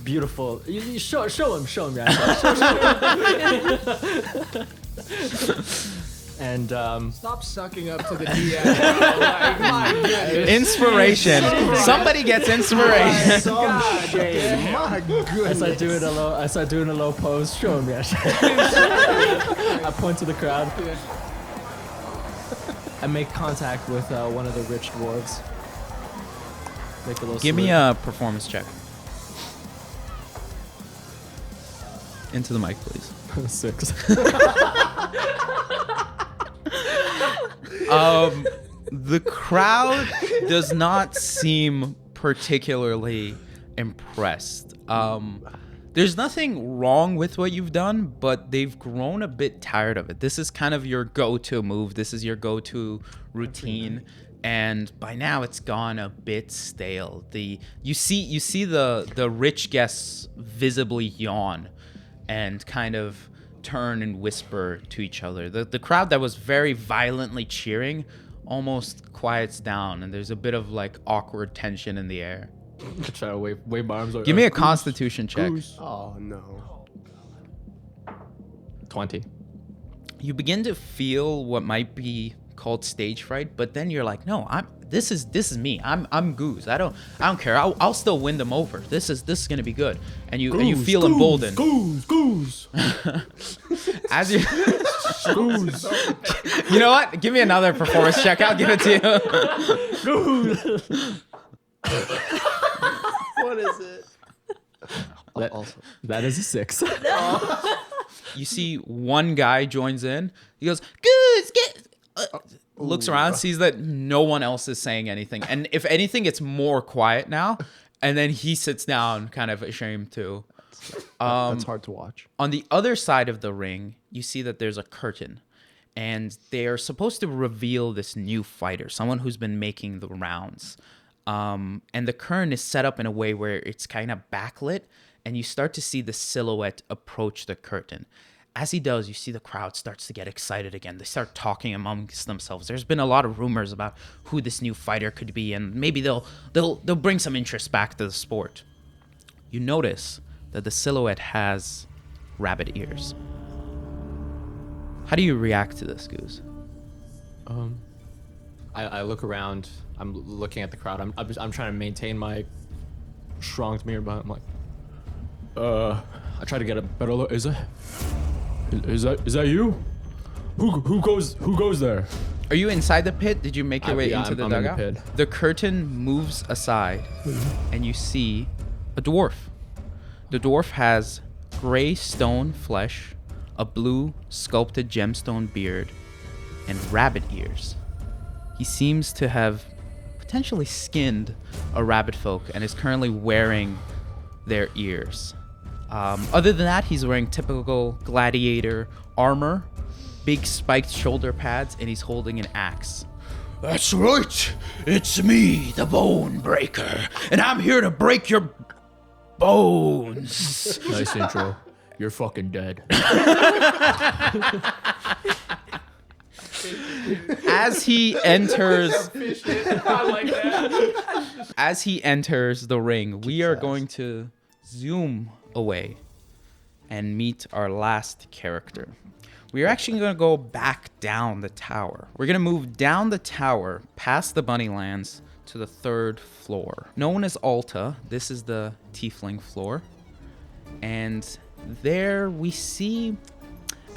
beautiful. You show him, yeah. And Stop sucking up to the DM. Like, my goodness. Inspiration. Somebody gets inspiration. My goodness. as I do in a low pose, show him, yeah. I point to the crowd. I make contact with one of the rich dwarves. Make a little Give me salute. a performance check. Into the mic, please. 6. The crowd does not seem particularly impressed. There's nothing wrong with what you've done, but they've grown a bit tired of it. This is kind of your go-to move. This is your go-to routine. And by now it's gone a bit stale. You see the rich guests visibly yawn and kind of turn and whisper to each other. The crowd that was very violently cheering almost quiets down, and there's a bit of like awkward tension in the air. I try to wave my arms. Like, Give me a constitution check. Oh no. 20. You begin to feel what might be called stage fright, but then you're like, no, this is me. I'm Goose. I don't care. I'll still win them over. This is gonna be good. And you feel emboldened. Goose. As you You know what? Give me another performance check. I'll give it to you. What is it? That is a 6. You see one guy joins in. He goes, Goose, get... looks around, sees that no one else is saying anything. And if anything, it's more quiet now. And then he sits down, kind of ashamed too. That's hard to watch. On the other side of the ring, you see that there's a curtain. And they're supposed to reveal this new fighter, someone who's been making the rounds. And the curtain is set up in a way where it's kind of backlit. And you start to see the silhouette approach the curtain. As he does, you see the crowd starts to get excited again. They start talking amongst themselves. There's been a lot of rumors about who this new fighter could be, and maybe they'll bring some interest back to the sport. You notice that the silhouette has rabbit ears. How do you react to this, Goose? I look around. I'm looking at the crowd. I'm trying to maintain my strong demeanor, but I'm like, I try to get a better look. Is that you? Who goes there? Are you inside the pit? Did you make your way into the I'm dugout? in the pit. The curtain moves aside, and you see a dwarf. The dwarf has gray stone flesh, a blue sculpted gemstone beard, and rabbit ears. He seems to have potentially skinned a rabbit folk and is currently wearing their ears. Other than that, he's wearing typical gladiator armor, big spiked shoulder pads, and he's holding an axe. That's right. It's me, the Bone Breaker, and I'm here to break your bones. Nice intro. You're fucking dead. As he enters, I like that. as he enters the ring, we are going to zoom away and meet our last character. We are actually going to go back down the tower. We're going to move down the tower past the Bunnylands to the 3rd floor. Known as Alta, this is the tiefling floor. And there we see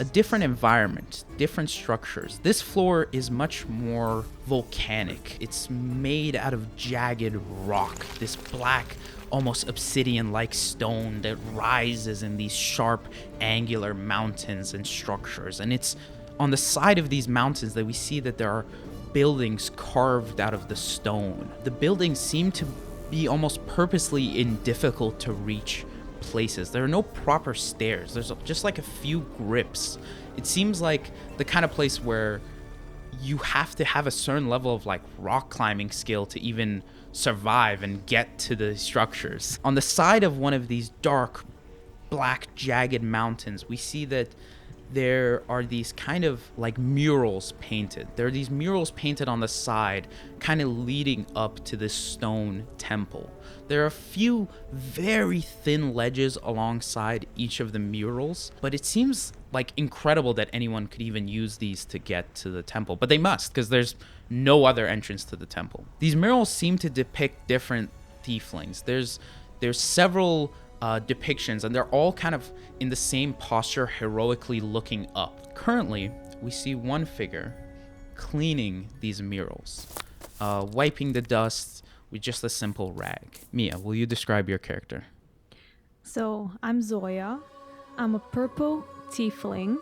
a different environment, different structures. This floor is much more volcanic. It's made out of jagged rock, this black, almost obsidian-like stone that rises in these sharp, angular mountains and structures. And it's on the side of these mountains that we see that there are buildings carved out of the stone. The buildings seem to be almost purposely in difficult to reach places. There are no proper stairs. There's just like a few grips. It seems like the kind of place where you have to have a certain level of like rock climbing skill to even survive and get to the structures. On the side of one of these dark, black, jagged mountains, we see that there are these kind of like murals painted. There are these murals painted on the side, kind of leading up to this stone temple. There are a few very thin ledges alongside each of the murals, but it seems like incredible that anyone could even use these to get to the temple. But they must, because there's no other entrance to the temple. These murals seem to depict different tieflings. There's several depictions, and they're all kind of in the same posture, heroically looking up. Currently, we see one figure cleaning these murals, wiping the dust with just a simple rag. Mia, will you describe your character? So, I'm Zoya. I'm a purple tiefling,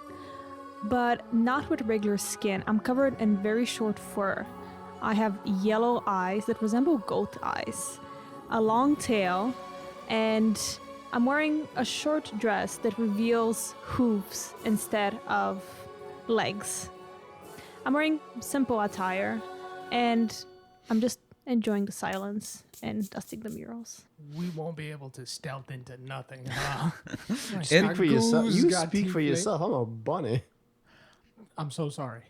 but not with regular skin. I'm covered in very short fur. I have yellow eyes that resemble goat eyes, a long tail, and I'm wearing a short dress that reveals hooves instead of legs. I'm wearing simple attire, and I'm just enjoying the silence and dusting the murals. We won't be able to stealth into nothing, huh? Speak for yourself. Goose You got speak for teeth, yourself. I'm a bunny. I'm so sorry.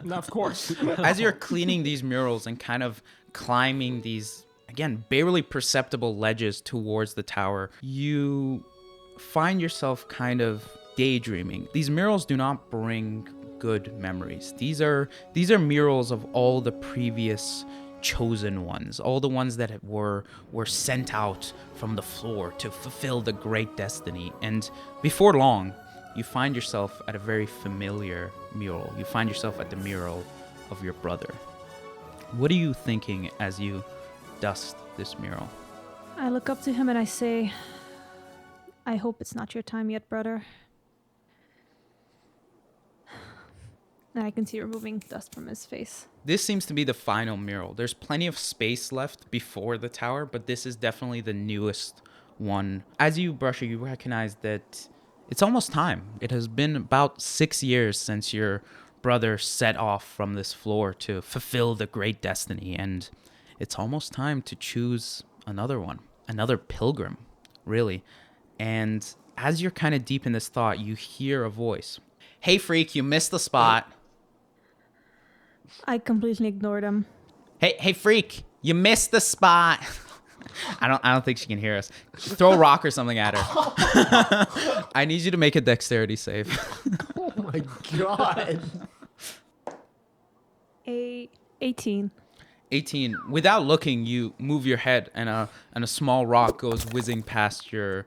Of course. As you're cleaning these murals and kind of climbing these, again, barely perceptible ledges towards the tower, you find yourself kind of daydreaming. These murals do not bring good memories. These are murals of all the previous chosen ones, all the ones that were sent out from the floor to fulfill the great destiny. And before long, you find yourself at a very familiar mural. You find yourself at the mural of your brother. What are you thinking as you dust this mural? I look up to him and I say, I hope it's not your time yet, brother. And I can see removing dust from his face. This seems to be the final mural. There's plenty of space left before the tower, but this is definitely the newest one. As you brush it, you recognize that it's almost time. It has been about 6 years since your brother set off from this floor to fulfill the great destiny, and it's almost time to choose another one, another pilgrim, really. And as you're kind of deep in this thought, you hear a voice. Hey, freak, you missed the spot. I completely ignored him. Hey, freak, you missed the spot. I don't think she can hear us. Throw a rock or something at her. I need you to make a dexterity save. Oh my god. 18. 18. Without looking, you move your head, and a small rock goes whizzing past your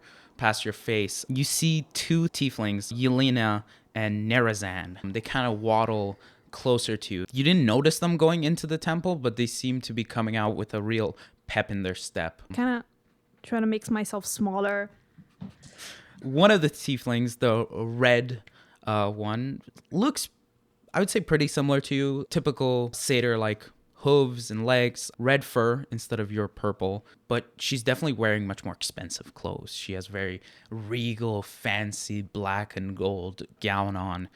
face. You see two tieflings, Yelena and Nerazan. They kind of waddle closer to you. You didn't notice them going into the temple, but they seem to be coming out with a real pep in their step. Kind of trying to make myself smaller. One of the tieflings, the red one, looks, I would say, pretty similar to you. Typical satyr-like hooves and legs, red fur instead of your purple, but she's definitely wearing much more expensive clothes. She has very regal, fancy black and gold gown on.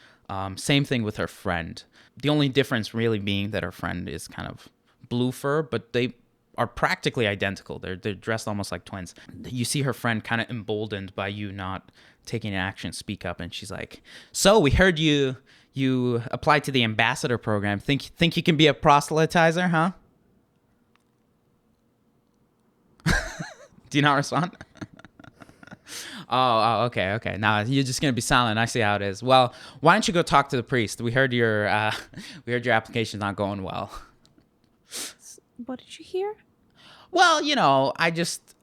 Same thing with her friend. The only difference really being that her friend is kind of blue fur, but they are practically identical. They're dressed almost like twins. You see her friend kind of emboldened by you not taking action, speak up, and she's like, "So we heard you applied to the ambassador program. Think you can be a proselytizer, huh?" Do you not respond? Oh, okay. Now you're just gonna be silent. I see how it is. Well, why don't you go talk to the priest? We heard your application's not going well. What did you hear? Well, I just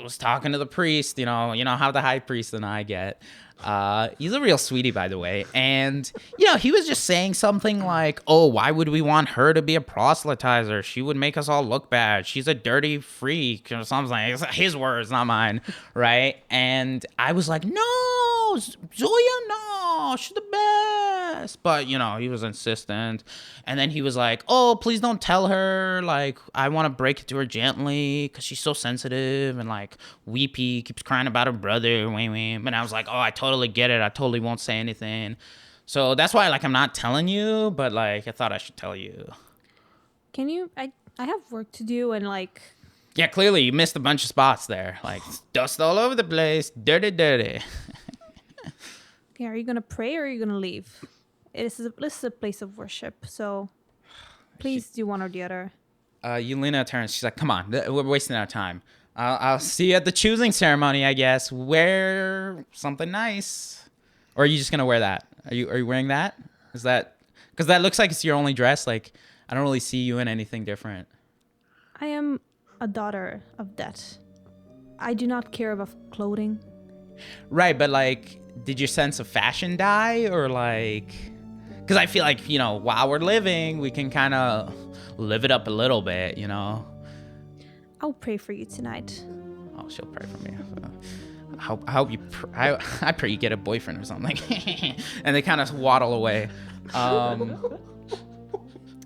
was talking to the priest. You know how the high priest and I get. He's a real sweetie, by the way. And, he was just saying something like, "Oh, why would we want her to be a proselytizer? She would make us all look bad. She's a dirty freak," or something. It's his words, not mine, right? And I was like, "No, Zoya, no, she's the best." But, he was insistent. And then he was like, "Oh, please don't tell her. Like, I want to break it to her gently because she's so sensitive and, like, weepy, keeps crying about her brother." And I was like, "Oh, I totally get it. I totally won't say anything." So that's why, I'm not telling you, but, I thought I should tell you. Can you? I have work to do and, Yeah, clearly you missed a bunch of spots there. Dust all over the place. Dirty. Okay, are you going to pray or are you going to leave? This is a place of worship, so please do one or the other. Yelena turns. She's like, "Come on, we're wasting our time. I'll see you at the choosing ceremony, I guess. Wear something nice." Or are you just gonna wear that? Are you wearing that? Is that because that looks like it's your only dress? I don't really see you in anything different. I am a daughter of death. I do not care about clothing. Right, but did your sense of fashion die, or because I feel like while we're living, we can kind of live it up a little bit, I'll pray for you tonight. Oh, she'll pray for me. I hope you. I pray you get a boyfriend or something. And they kind of waddle away.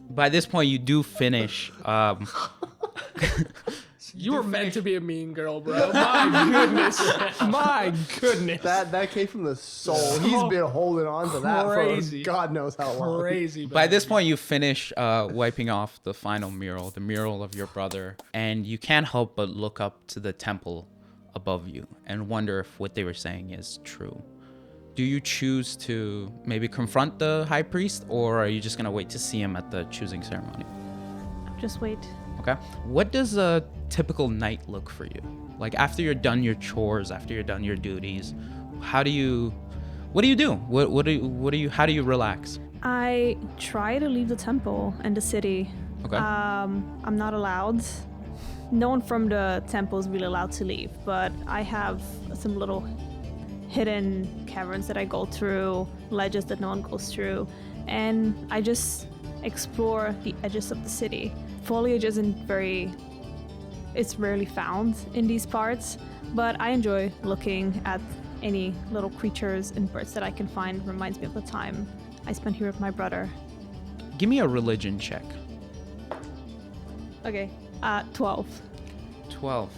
By this point, you do finish. You were meant to be a mean girl, bro. My goodness. My goodness. That came from the soul. He's been holding on to that Crazy. for God knows how long. Crazy. By this point, you finish wiping off the final mural, the mural of your brother, and you can't help but look up to the temple above you and wonder if what they were saying is true. Do you choose to maybe confront the high priest, or are you just going to wait to see him at the choosing ceremony? Just wait. Okay. What does a typical night look for you? After you're done your chores, after you're done your duties, what do you do? How do you relax? I try to leave the temple and the city. Okay. I'm not allowed. No one from the temple is really allowed to leave, but I have some little hidden caverns that I go through, ledges that no one goes through, and I just explore the edges of the city. Foliage it's rarely found in these parts, but I enjoy looking at any little creatures and birds that I can find. Reminds me of the time I spent here with my brother. Give me a religion check. Okay, 12. 12.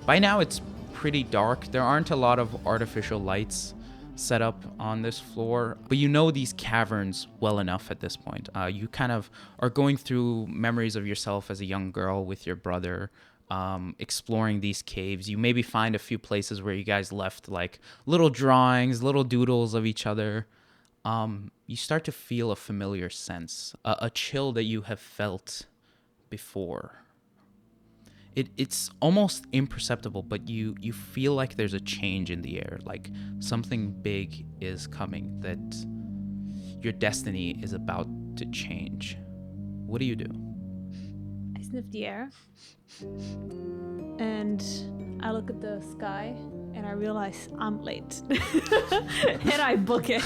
By now it's pretty dark. There aren't a lot of artificial lights set up on this floor, but these caverns well enough at this point. You kind of are going through memories of yourself as a young girl with your brother, exploring these caves. You maybe find a few places where you guys left like little drawings, little doodles of each other. You start to feel a familiar sense, a chill that you have felt before. It's almost imperceptible, but you feel like there's a change in the air, like something big is coming, that your destiny is about to change. What do you do? I sniff the air and I look at the sky and I realize I'm late. And I book it.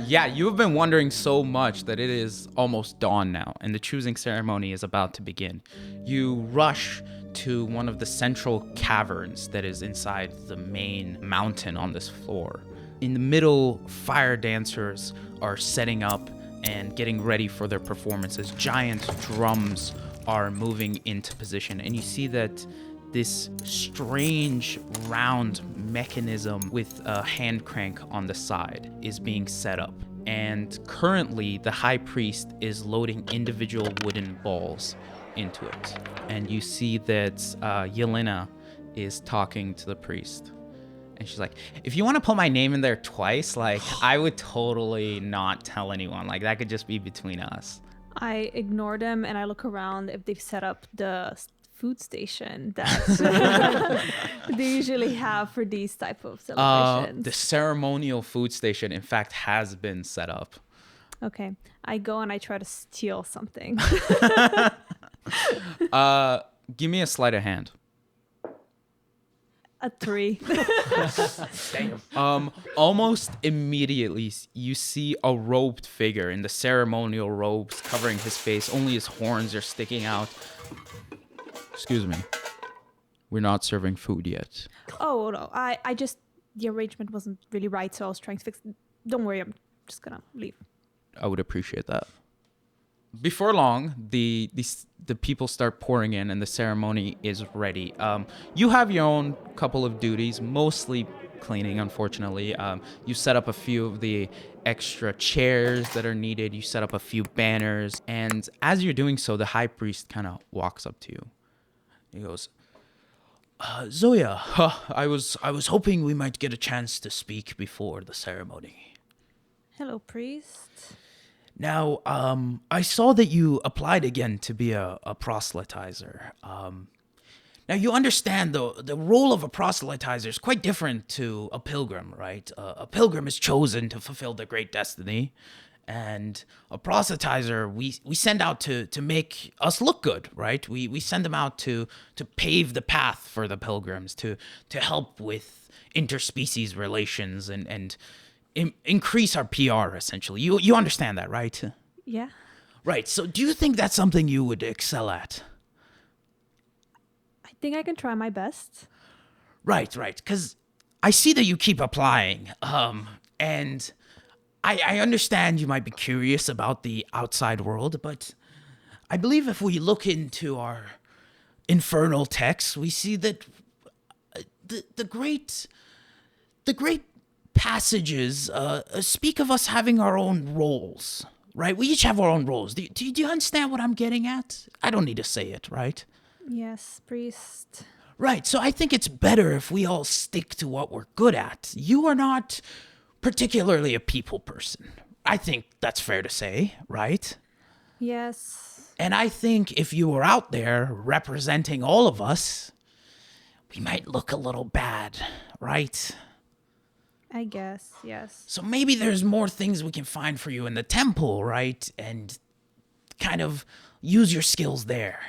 Yeah, you've been wondering so much that it is almost dawn now, and the choosing ceremony is about to begin. You rush to one of the central caverns that is inside the main mountain on this floor. In the middle, fire dancers are setting up and getting ready for their performances. Giant drums are moving into position, and you see that this strange round mechanism with a hand crank on the side is being set up. And currently, the high priest is loading individual wooden balls into it. And you see that Yelena is talking to the priest. And she's like, if you want to put my name in there twice, like, I would totally not tell anyone. Like, that could just be between us. I ignore them and I look around if they've set up the food station that they usually have for these type of celebrations. The ceremonial food station, in fact, has been set up. Okay. I go and I try to steal something. Give me a sleight of hand. A 3. Almost immediately, you see a robed figure in the ceremonial robes covering his face. Only his horns are sticking out. Excuse me. We're not serving food yet. Oh, no. I just, the arrangement wasn't really right, so I was trying to fix it. Don't worry, I'm just gonna leave. I would appreciate that. Before long, the people start pouring in and the ceremony is ready. You have your own couple of duties, mostly cleaning, unfortunately. You set up a few of the extra chairs that are needed. You set up a few banners. And as you're doing so, the high priest kind of walks up to you. He goes, Zoya, I was hoping we might get a chance to speak before the ceremony. Hello, priest. Now, I saw that you applied again to be a proselytizer. Now, you understand the role of a proselytizer is quite different to a pilgrim, right? A pilgrim is chosen to fulfill their great destiny, and a proselytizer we send out to make us look good, right? We send them out to pave the path for the pilgrims, to help with interspecies relations and increase our PR, essentially. You understand that, right? Yeah. Right. So do you think that's something you would excel at? I think I can try my best. Right. Because I see that you keep applying. And I understand you might be curious about the outside world, but I believe if we look into our infernal texts, we see that the great passages speak of us having our own roles, right? We each have our own roles. Do you understand what I'm getting at? I don't need to say it, right? Yes, priest. Right, so I think it's better if we all stick to what we're good at. You are not particularly a people person. I think that's fair to say, right? Yes. And I think if you were out there representing all of us, we might look a little bad, right? I guess, yes. So maybe there's more things we can find for you in the temple, right? And kind of use your skills there.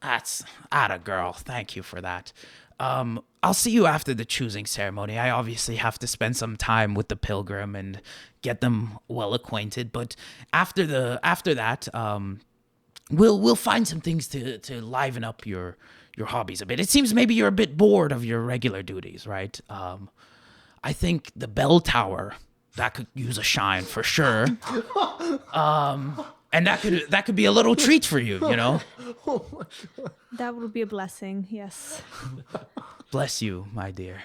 That's atta girl. Thank you for that. I'll see you after the choosing ceremony. I obviously have to spend some time with the pilgrim and get them well acquainted. But after that, we'll find some things to liven up your hobbies a bit. It seems maybe you're a bit bored of your regular duties, right? I think the bell tower, that could use a shine for sure. And that could be a little treat for you, you know? That would be a blessing, yes. Bless you, my dear.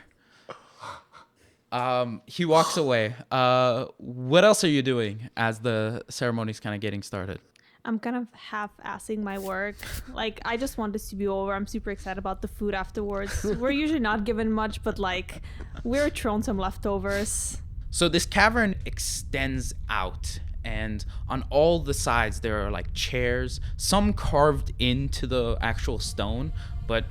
He walks away. What else are you doing as the ceremony's kind of getting started? I'm kind of half-assing my work. Like, I just want this to be over. I'm super excited about the food afterwards. We're usually not given much, but like, we're thrown some leftovers. So this cavern extends out, and on all the sides there are like chairs, some carved into the actual stone, but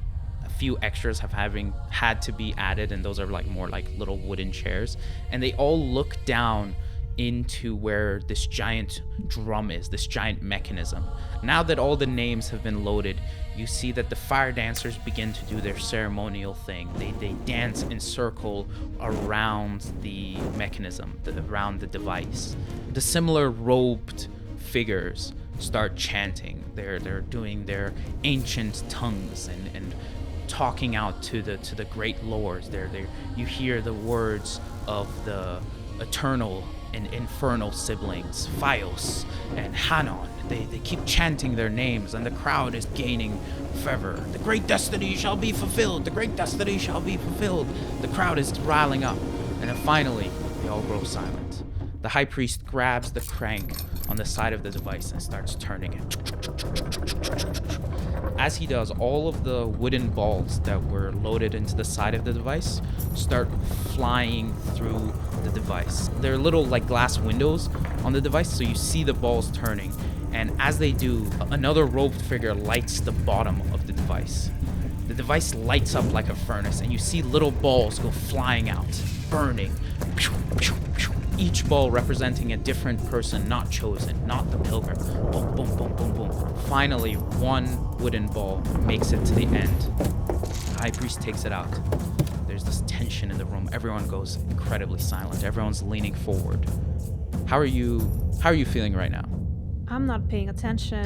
a few extras have had to be added, and those are like more like little wooden chairs, and they all look down into where this giant drum is, this giant mechanism. Now that all the names have been loaded, you see that the fire dancers begin to do their ceremonial thing. They dance in circle around the mechanism, around the device. The similar robed figures start chanting. They're doing their ancient tongues and talking out to the great lords. You hear the words of the eternal and infernal siblings, Fios and Hanon. They keep chanting their names, and the crowd is gaining fervor. The great destiny shall be fulfilled. The great destiny shall be fulfilled. The crowd is riling up, and then finally, they all grow silent. The high priest grabs the crank on the side of the device and starts turning it. As he does, all of the wooden balls that were loaded into the side of the device start flying through the device. There are little like glass windows on the device, so you see the balls turning. And as they do, another robed figure lights the bottom of the device. The device lights up like a furnace, and you see little balls go flying out, burning. Each ball representing a different person, not chosen, not the pilgrim. Boom, boom, boom, boom, boom. Finally, one wooden ball makes it to the end. The high priest takes it out. There's this tension in the room. Everyone goes incredibly silent. Everyone's leaning forward. How are you feeling right now? I'm not paying attention.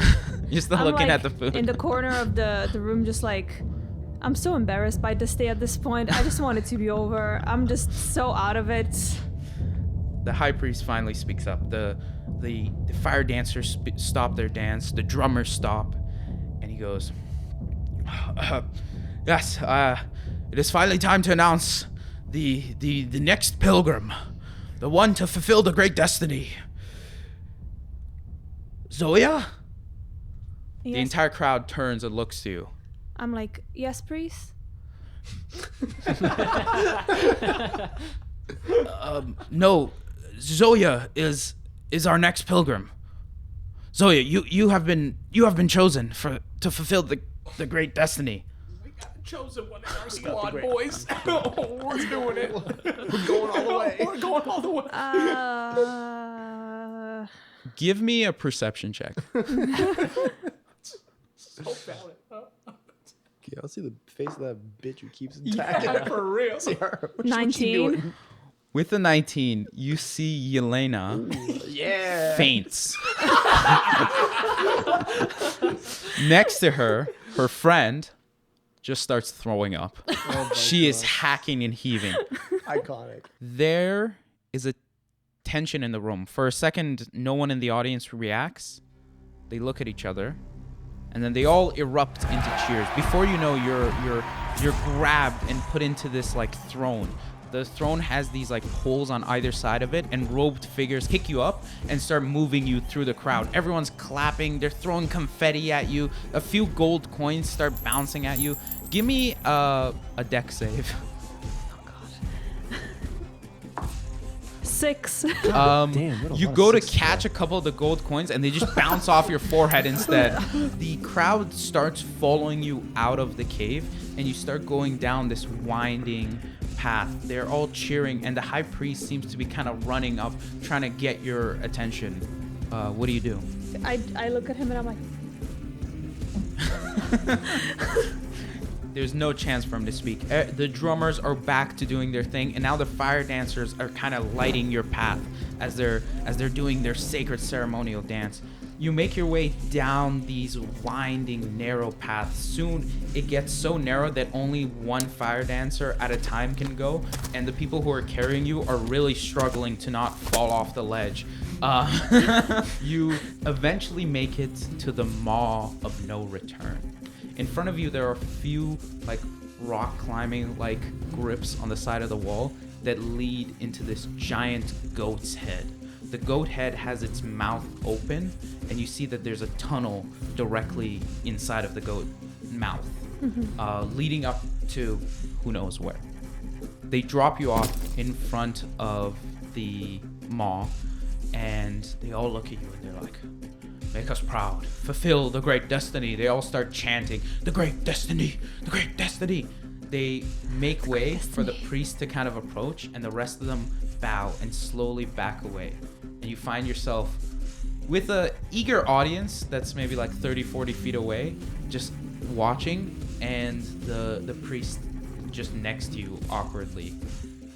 You're still I'm looking like, at the food. in the corner of the room, just like, I'm so embarrassed by this day at this point. I just want it to be over. I'm just so out of it. The high priest finally speaks up. The fire dancers stop their dance. The drummers stop, and he goes, "Yes, it is finally time to announce the next pilgrim, the one to fulfill the great destiny. Zoya?" Yes. The entire crowd turns and looks to you. I'm like, yes, priest? No, Zoya is our next pilgrim. Zoya, you have been chosen to fulfill the great destiny. We got a chosen one in our squad, boys. We're doing it. We're going all the way. We're going all the way. Give me a perception check. So valid. Yeah, I'll see the face of that bitch who keeps attacking. Yeah, for real. See her. What 19. you doing? With the 19, you see Yelena Yeah. faints. Next to her, her friend just starts throwing up. She is hacking and heaving. Iconic. There is a tension in the room. For a second, no one in the audience reacts. They look at each other, and then they all erupt into cheers. Before you know, you're grabbed and put into this like throne. The throne has these like holes on either side of it, and robed figures pick you up and start moving you through the crowd. Everyone's clapping. They're throwing confetti at you. A few gold coins start bouncing at you. Give me a deck save. 6. Damn, what a You lot go of to sixes catch a couple of the gold coins, and they just bounce off your forehead instead. The crowd starts following you out of the cave, and you start going down this winding path. They're all cheering, and the high priest seems to be kind of running up, trying to get your attention. What do you do? I look at him and I'm like, There's no chance for him to speak. The drummers are back to doing their thing, and now the fire dancers are kind of lighting your path as they're doing their sacred ceremonial dance. You make your way down these winding, narrow paths. Soon, it gets so narrow that only one fire dancer at a time can go, and the people who are carrying you are really struggling to not fall off the ledge. You eventually make it to the Maw of No Return. In front of you, there are a few like rock climbing like grips on the side of the wall that lead into this giant goat's head. the goat head has its mouth open, and you see that there's a tunnel directly inside of the goat mouth, leading up to who knows where. They drop you off in front of the maw, and they all look at you and they're like, make us proud, fulfill the great destiny. They all start chanting, the great destiny, the great destiny. They make way for the priest to kind of approach, and the rest of them bow and slowly back away. And you find yourself with a eager audience that's maybe like 30, 40 feet away, just watching, and the priest just next to you awkwardly.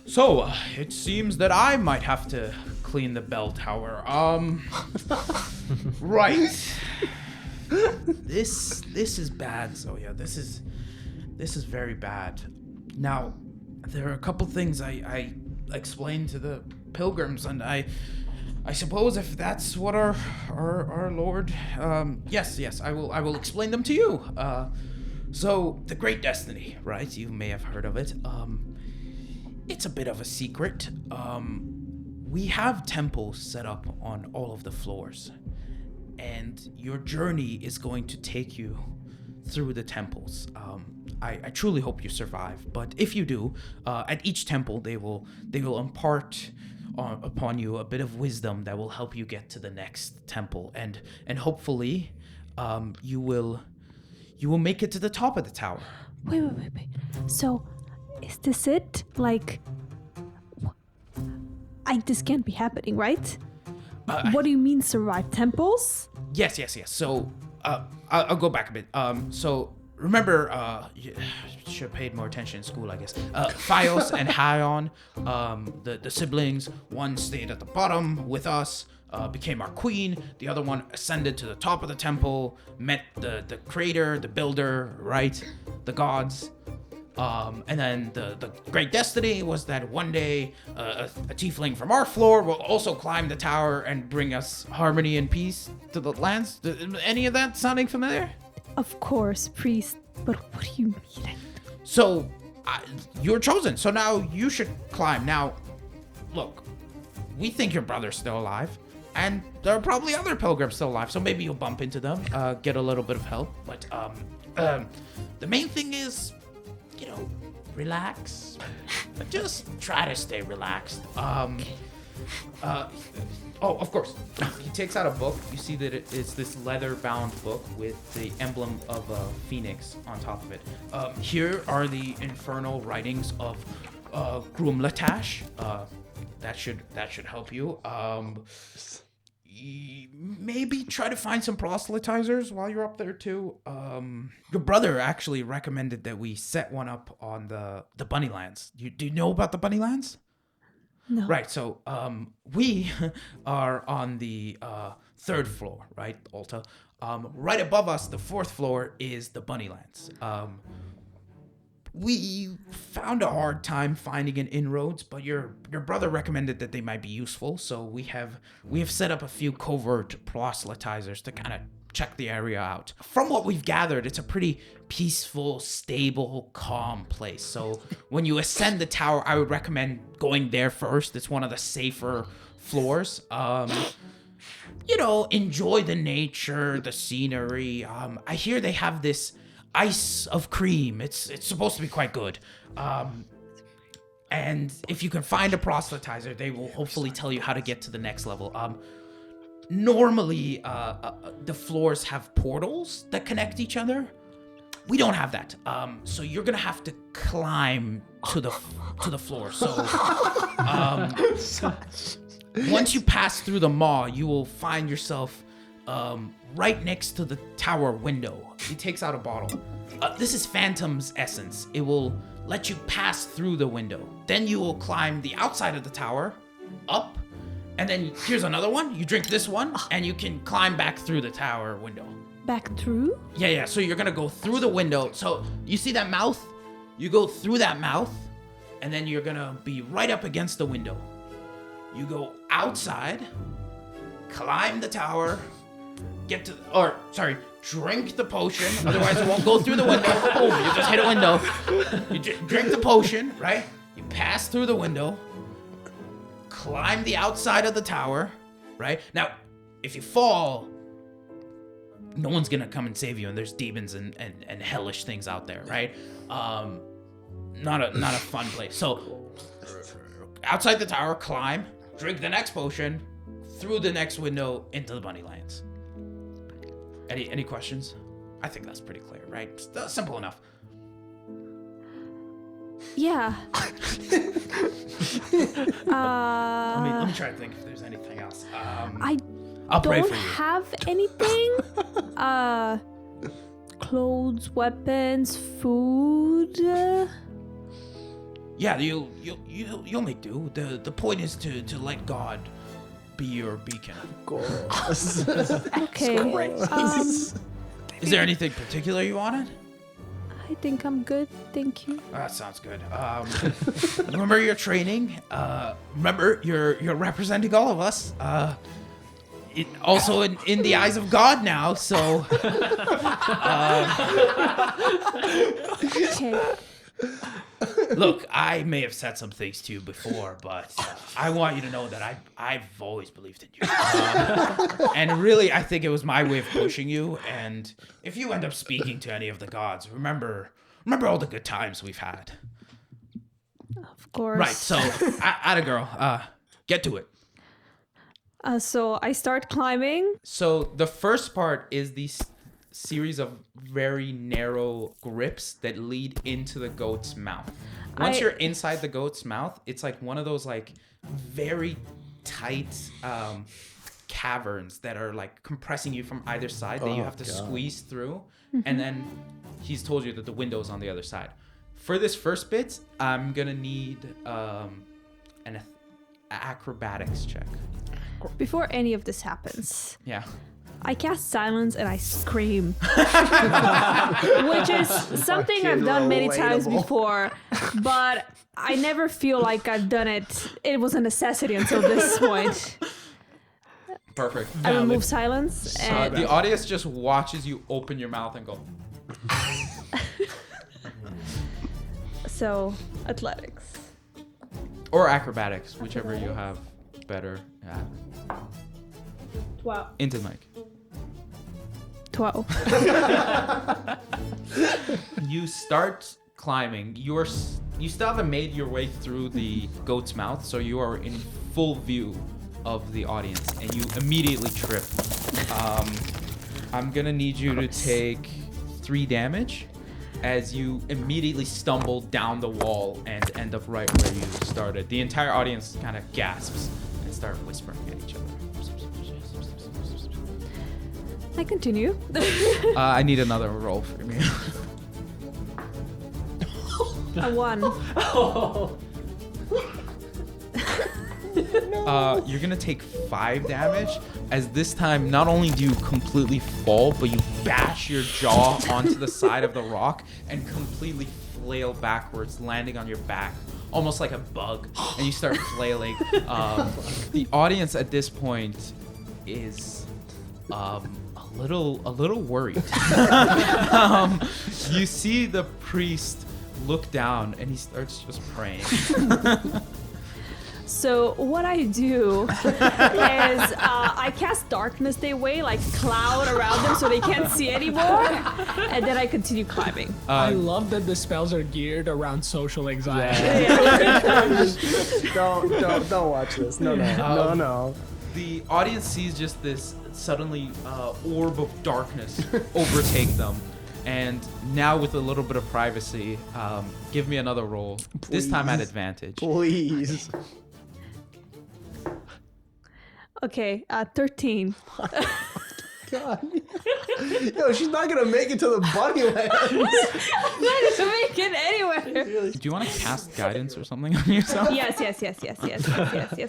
So, it seems that I might have to clean the bell tower. Right. This is bad, Zoya. This is very bad. Now, there are a couple things I explained to the pilgrims, and I suppose if that's what our Lord, yes, I will explain them to you. So the Great Destiny, right? You may have heard of it. It's a bit of a secret. We have temples set up on all of the floors, and your journey is going to take you through the temples. I truly hope you survive, but if you do, at each temple they will impart upon you a bit of wisdom that will help you get to the next temple, and hopefully you will make it to the top of the tower. Wait. So, is this it? Like, this can't be happening, right? What do you mean survive temples? Yes. So, I'll go back a bit. So remember, you should have paid more attention in school, I guess. Fios and Hyon, the siblings, one stayed at the bottom with us, became our queen. The other one ascended to the top of the temple, met the creator, the builder, right? The gods. And then the great destiny was that one day a tiefling from our floor will also climb the tower and bring us harmony and peace to the lands. Any of that sounding familiar? Of course, priest. But what do you mean? So, you're chosen. So now you should climb. Now, look, we think your brother's still alive. And there are probably other pilgrims still alive. So maybe you'll bump into them, get a little bit of help. But the main thing is, relax. Just try to stay relaxed. Of course. He takes out a book. You see that it's this leather-bound book with the emblem of a phoenix on top of it. Here are the infernal writings of Grumlatash. That should help you. Maybe try to find some proselytizers while you're up there too. Your brother actually recommended that we set one up on the Bunnylands. Do you know about the Bunnylands? No. Right. So we are on the third floor, right, Alta. Right above us, the fourth floor is the Bunnylands. We found a hard time finding an inroads, but your brother recommended that they might be useful, so we have set up a few covert proselytizers to kind of check the area out. From what we've gathered, it's a pretty peaceful, stable, calm place. So when you ascend the tower, I would recommend going there first. It's one of the safer floors. Enjoy the nature, the scenery. I hear they have this ice of cream. It's supposed to be quite good. And if you can find a proselytizer, they will hopefully tell you how to get to the next level. Normally, the floors have portals that connect each other. We don't have that. So you're gonna have to climb to the floor. So once you pass through the maw, you will find yourself right next to the tower window. He takes out a bottle. This is Phantom's essence. It will let you pass through the window. Then you will climb the outside of the tower, up, and then here's another one. You drink this one, and you can climb back through the tower window. Back through? Yeah. So you're gonna go through the window. So you see that mouth? You go through that mouth, and then you're gonna be right up against the window. You go outside, climb the tower, drink the potion, otherwise it won't go through the window. Boom, you just hit a window. You drink the potion, right? You pass through the window, climb the outside of the tower, right? Now, if you fall, no one's gonna come and save you, and there's demons and hellish things out there, right? Not a fun place. So outside the tower, climb, drink the next potion, through the next window into the bunny lands. Any questions? I think that's pretty clear, right? Simple enough. Yeah. Let me try to think if there's anything else. I'll pray Don't for you. have anything. Clothes, weapons, food. Yeah, you'll make do. The point is to let God be your beacon. Okay. Is there anything particular you wanted? I think I'm good. Thank you. That sounds good. Remember your training. Remember you're representing all of us. Also in the eyes of God now. So. Okay. Look, I may have said some things to you before, but I want you to know that I've always believed in you. And really, I think it was my way of pushing you. And if you end up speaking to any of the gods, remember all the good times we've had. Of course. Right, so, atta girl, get to it. So I start climbing. So the first part is the series of very narrow grips that lead into the goat's mouth. Once you're inside the goat's mouth, it's like one of those like very tight caverns that are like compressing you from either side that you have to squeeze through. And then he's told you that the window's on the other side. For this first bit, I'm gonna need an acrobatics check. Before any of this happens, Yeah. I cast silence and I scream, which is something I've done many times relatable. before, but I never feel like I've done it. It was a necessity until this point. Perfect. I remove silence and The audience just watches you open your mouth and go, so athletics. or acrobatics, whichever you have better at. 12. Into the mic. 12. You start climbing. You still haven't made your way through the goat's mouth, so you are in full view of the audience, and you immediately trip. I'm gonna need you to take 3 damage as you immediately stumble down the wall and end up right where you started. The entire audience kind of gasps and start whispering at each other. I continue. I need another roll from you. A 1. You're gonna take 5 damage, as this time not only do you completely fall, but you bash your jaw onto the side of the rock and completely flail backwards, landing on your back, almost like a bug, and you start flailing. The audience at this point is a little worried. You see the priest look down and he starts just praying. So what I do is I cast darkness their way, like cloud around them so they can't see anymore, and then I continue climbing. I love that the spells are geared around social anxiety. Don't watch this. No. The audience sees just this suddenly orb of darkness overtake them. And now with a little bit of privacy, give me another roll. This time at Please. advantage. Please. Okay, 13. God. Yo, she's not gonna make it to the bunny land. Managed to make it anywhere. Do you want to cast guidance or something on yourself? Yes.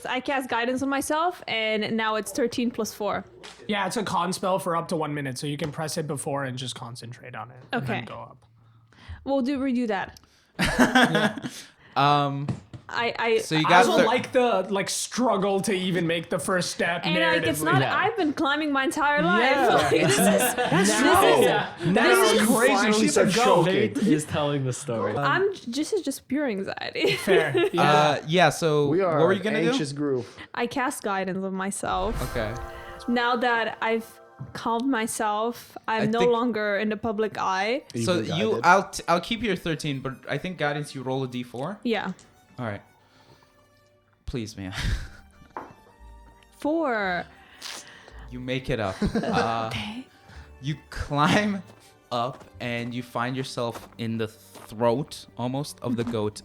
I cast guidance on myself, and now it's 13 plus 4. Yeah, it's a con spell for up to 1 minute, so you can press it before and just concentrate on it. And Okay. then go up. We'll redo that. So you I guys also are- like the struggle to even make the first step. And like it's not. I've been climbing my entire life. Yeah. Like, this is. That's you crazy. finally She's a start goat. choking. Fate is telling the story. This is just pure anxiety. Fair. Yeah. So We are what were you an gonna anxious group. I cast guidance on myself. do? Okay. Now that I've calmed myself, I'm no think- longer in the public eye. So Even you, guided. I'll keep your 13, but I think guidance you roll a d4. Yeah. All right. Please, man. 4. You make it up. You climb up and you find yourself in the throat almost of the goat.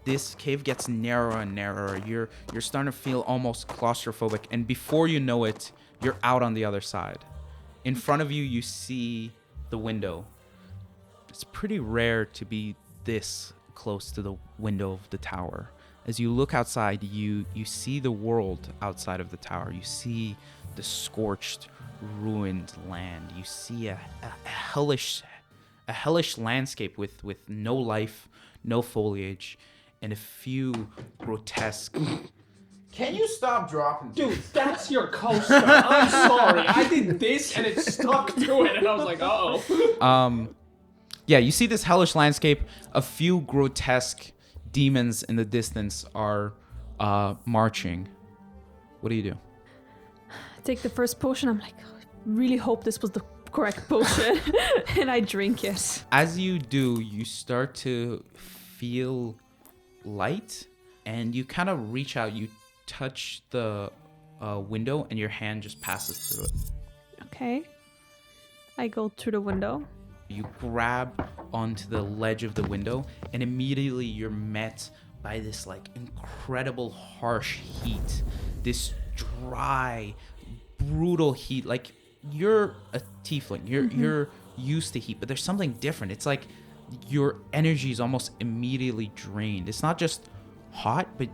This cave gets narrower and narrower. You're starting to feel almost claustrophobic, and before you know it, you're out on the other side. In front of you, you see the window. It's pretty rare to be this close to the window of the tower. As you look outside, you see the world outside of the tower. You see the scorched, ruined land. You see a hellish landscape with no life, no foliage, and a few grotesque. Can you stop dropping? Dude, that's your coaster. I'm sorry. I did this and it stuck to it, and I was like, uh-oh. Yeah, you see this hellish landscape. A few grotesque demons in the distance are marching. What do you do? Take the first potion. I'm like, I really hope this was the correct potion. And I drink it. As you do, you start to feel light, and you kind of reach out. You touch the window, and your hand just passes through it. Okay. I go through the window. You grab onto the ledge of the window, and immediately you're met by this like incredible harsh heat. This dry, brutal heat. Like, you're a tiefling. You're used to heat, but there's something different. It's like your energy is almost immediately drained. It's not just hot, but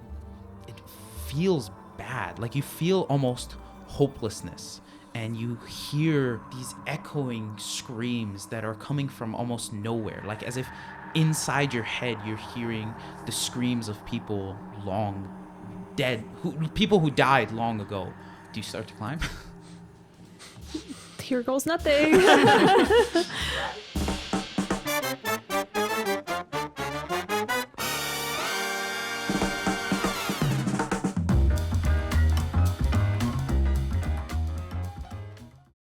it feels bad. Like, you feel almost hopelessness. And you hear these echoing screams that are coming from almost nowhere. Like, as if inside your head you're hearing the screams of people long dead, people who died long ago. Do you start to climb? Here goes nothing.